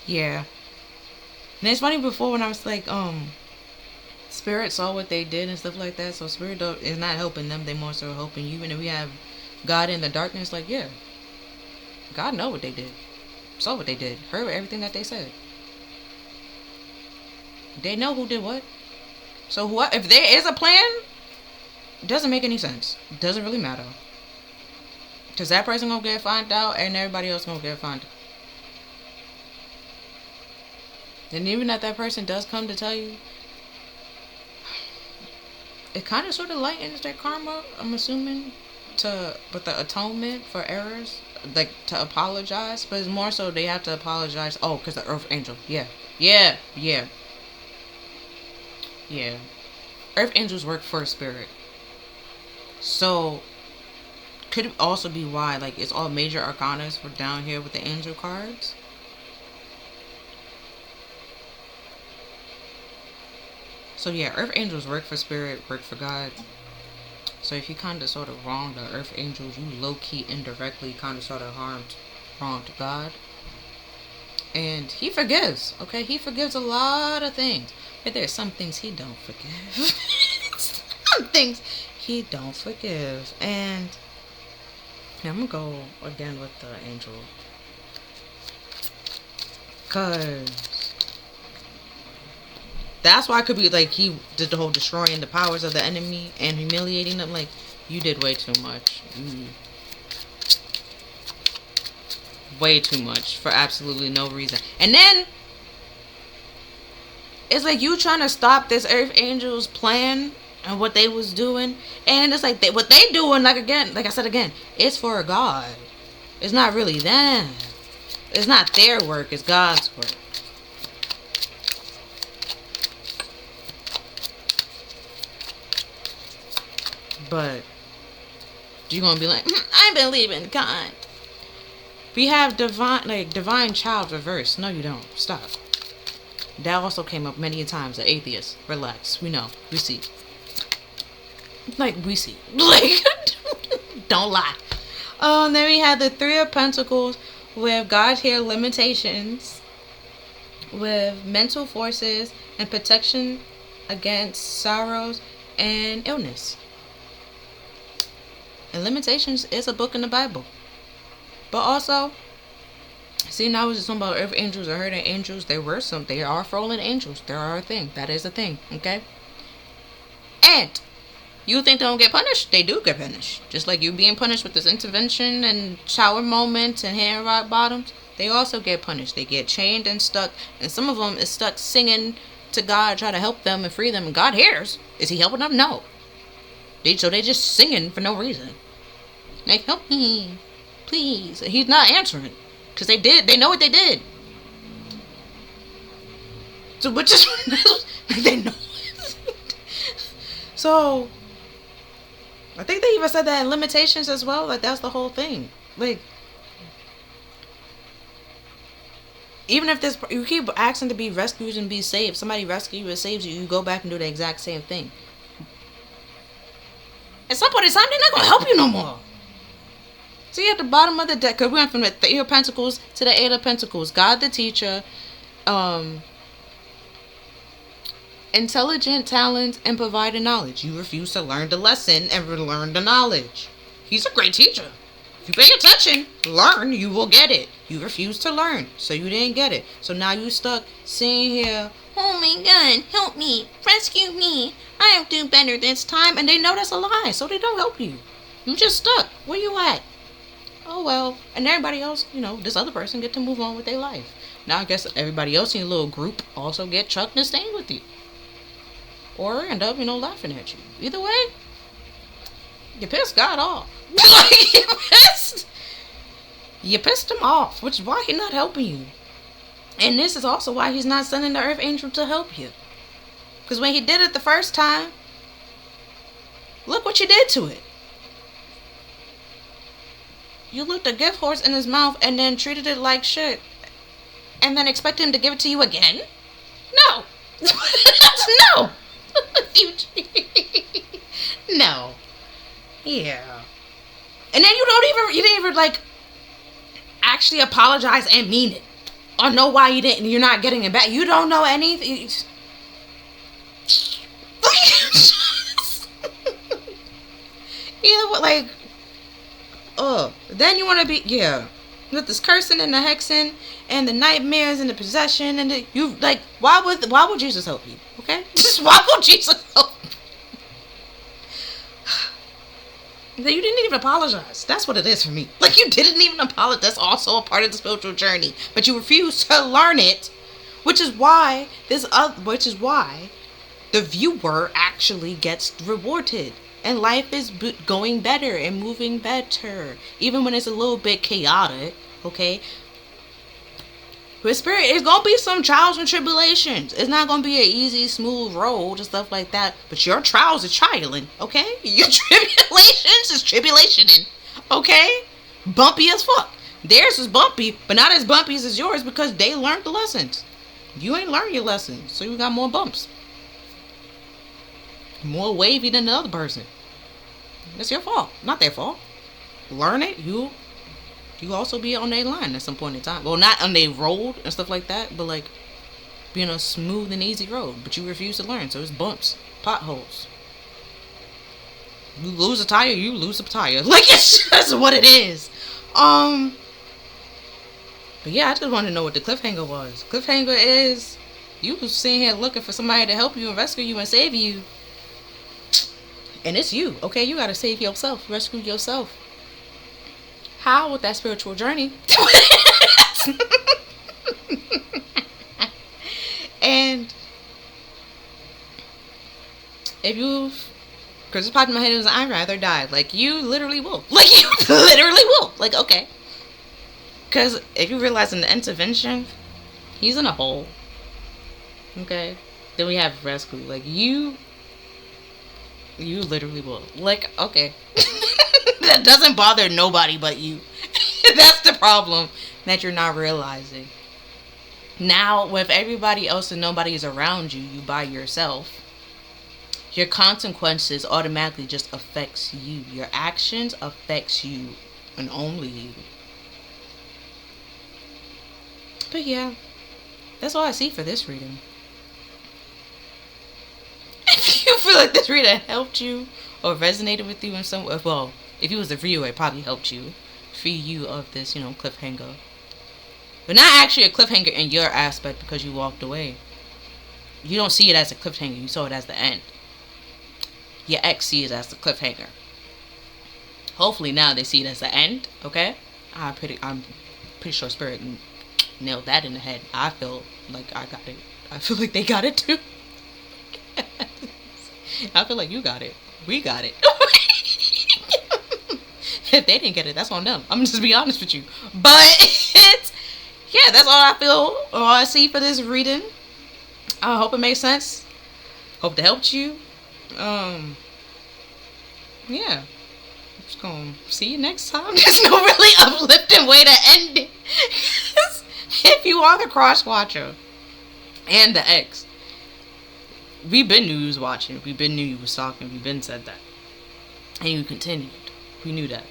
yeah. And it's funny, before when I was like, Spirit saw what they did and stuff like that. So Spirit is not helping them. They more so helping you. And then we have God in the darkness. Like, yeah. God know what they did. Saw what they did. Heard everything that they said. They know who did what. So what if there is a plan? It doesn't make any sense. It doesn't really matter. Because that person gonna get found out and everybody else gonna get found out. And even if that person does come to tell you, it kind of sort of lightens their karma, I'm assuming, with the atonement for errors, like to apologize. But it's more so they have to apologize. Oh, because the Earth Angel. Yeah. Earth Angels work for a spirit. So, could it also be why, like, it's all major arcanas for down here with the angel cards? So yeah, Earth Angels work for spirit, work for God. So if you kind of sort of wronged the Earth Angels, you low-key indirectly kind of sort of wronged God. And He forgives, okay? He forgives a lot of things. But there's some things He don't forgive. Some things He don't forgive. And I'm going to go again with the angel. Because that's why it could be like He did the whole destroying the powers of the enemy and humiliating them. Like, you did way too much. Way too much for absolutely no reason. And then it's like you trying to stop this Earth Angels plan and what they was doing, and it's like what they doing, like I said again, it's for God. It's not really them. It's not their work, it's God's work. But you're gonna be like, I believe in God. We have divine child reverse. No, you don't. Stop. That also came up many times. The atheist. Relax. We know. We see. Like, we see. Like, don't lie. Then we had the Three of Pentacles with God here limitations, with mental forces and protection against sorrows and illness. And Limitations is a book in the Bible. But also, see, now I was just talking about Earth Angels or hurting angels. They are fallen angels. There are a thing. That is a thing. Okay? And you think they don't get punished? They do get punished. Just like you being punished with this intervention and shower moments and hair rock bottoms. They also get punished. They get chained and stuck. And some of them is stuck singing to God, try to help them and free them. And God hears. Is He helping them? No. So they just singing for no reason. Like, help me. Please. He's not answering. Because they know what they did. So, which is, they know. So, I think they even said that in Limitations as well. Like, that's the whole thing. Like, even if you keep asking to be rescued and be saved, somebody rescues you and saves you, you go back and do the exact same thing. At some point in time, they're not going to help you no more. See, at the bottom of the deck, because we went from the Three of Pentacles to the Eight of Pentacles. God the teacher, intelligent, talent, and providing knowledge. You refuse to learn the lesson and learn the knowledge. He's a great teacher. If you pay attention, learn, you will get it. You refuse to learn, so you didn't get it. So now you stuck sitting here, oh my God, help me, rescue me. I'll do better this time. And they know that's a lie, so they don't help you. You just stuck. Where you at? Oh well. And everybody else, this other person get to move on with their life. Now I guess everybody else in your little group also get chucked and staying with you. or end up, laughing at you. Either way, you pissed God off. Like, you pissed him off, which is why he's not helping you. And this is also why he's not sending the earth angel to help you. Because when he did it the first time, look what you did to it. You looked a gift horse in his mouth and then treated it like shit. And then expect him to give it to you again? No. No. No. Yeah. And then you didn't even like actually apologize and mean it. Or know why you didn't. You're not getting it back. You don't know anything. Like, then you want to be, with this cursing and the hexing and the nightmares and the possession and why would Jesus help you? Okay, just why would Jesus help you? You didn't even apologize. That's what it is for me. Like, you didn't even apologize. That's also a part of the spiritual journey, but you refuse to learn it, which is why the viewer actually gets rewarded. And life is going better and moving better. Even when it's a little bit chaotic, okay? With spirit, it's going to be some trials and tribulations. It's not going to be an easy, smooth road and stuff like that. But your trials are trialing, okay? Your tribulations is tribulationing, okay? Bumpy as fuck. Theirs is bumpy, but not as bumpy as yours because they learned the lessons. You ain't learned your lessons, so you got more bumps. More wavy than the other person. It's your fault, not their fault. Learn it. You also be on their line at some point in time. Well, not on their road and stuff like that, but like being a smooth and easy road. But you refuse to learn, so it's bumps, potholes. You lose a tire, you lose a tire. Like, it's just what it is. But yeah, I just want to know what the cliffhanger was. Cliffhanger is you sitting here looking for somebody to help you and rescue you and save you. And it's you, okay? You gotta save yourself, rescue yourself. How? With that spiritual journey. And if because it's popped in my head, it was I'd rather die. Like, you literally will. Like, you literally will. Like, okay. Because if you realize in the intervention, he's in a hole. Okay? Then we have rescue. Like, you literally will. Like, okay. That doesn't bother nobody but you. That's the problem that you're not realizing. Now, with everybody else and nobody is around you, you by yourself, your consequences automatically just affects you. Your actions affects you and only you. But yeah, that's all I see for this reading. If you feel like this reading helped you or resonated with you in some way, well, if you was the viewer, it probably helped you. Free you of this, cliffhanger. But not actually a cliffhanger in your aspect because you walked away. You don't see it as a cliffhanger, you saw it as the end. Your ex sees it as the cliffhanger. Hopefully now they see it as the end, okay? I'm pretty sure Spirit nailed that in the head. I feel like I got it. I feel like they got it too. I feel like you got it. We got it. If they didn't get it, that's on them. I'm just be honest with you. But yeah, that's all I feel or all I see for this reading. I hope it makes sense. Hope it helped you. Yeah. I'm just gonna see you next time. There's no really uplifting way to end it. If you are the cross watcher and the ex, we've been knew you was watching. We've been knew you was talking. We've been said that. And you continued. We knew that.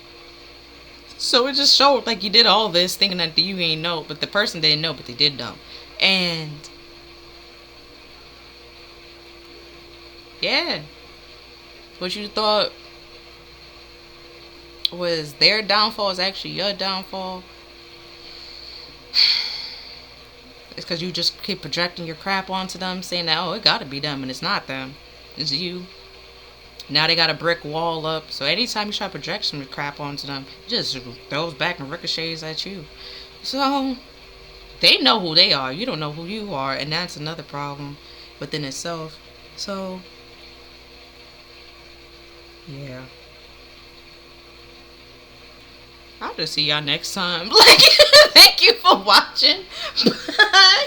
So it just showed like you did all this thinking that you ain't know, but the person didn't know, but they did know. And yeah, what you thought was their downfall is actually your downfall. It's because you just keep projecting your crap onto them, saying that, oh, it gotta be them, and it's not them, it's you. Now they got a brick wall up, so anytime you try to project some crap onto them, it just throws back and ricochets at you. So they know who they are, you don't know who you are, and that's another problem within itself. So Yeah. I'll just see y'all next time. Like, thank you for watching. Bye.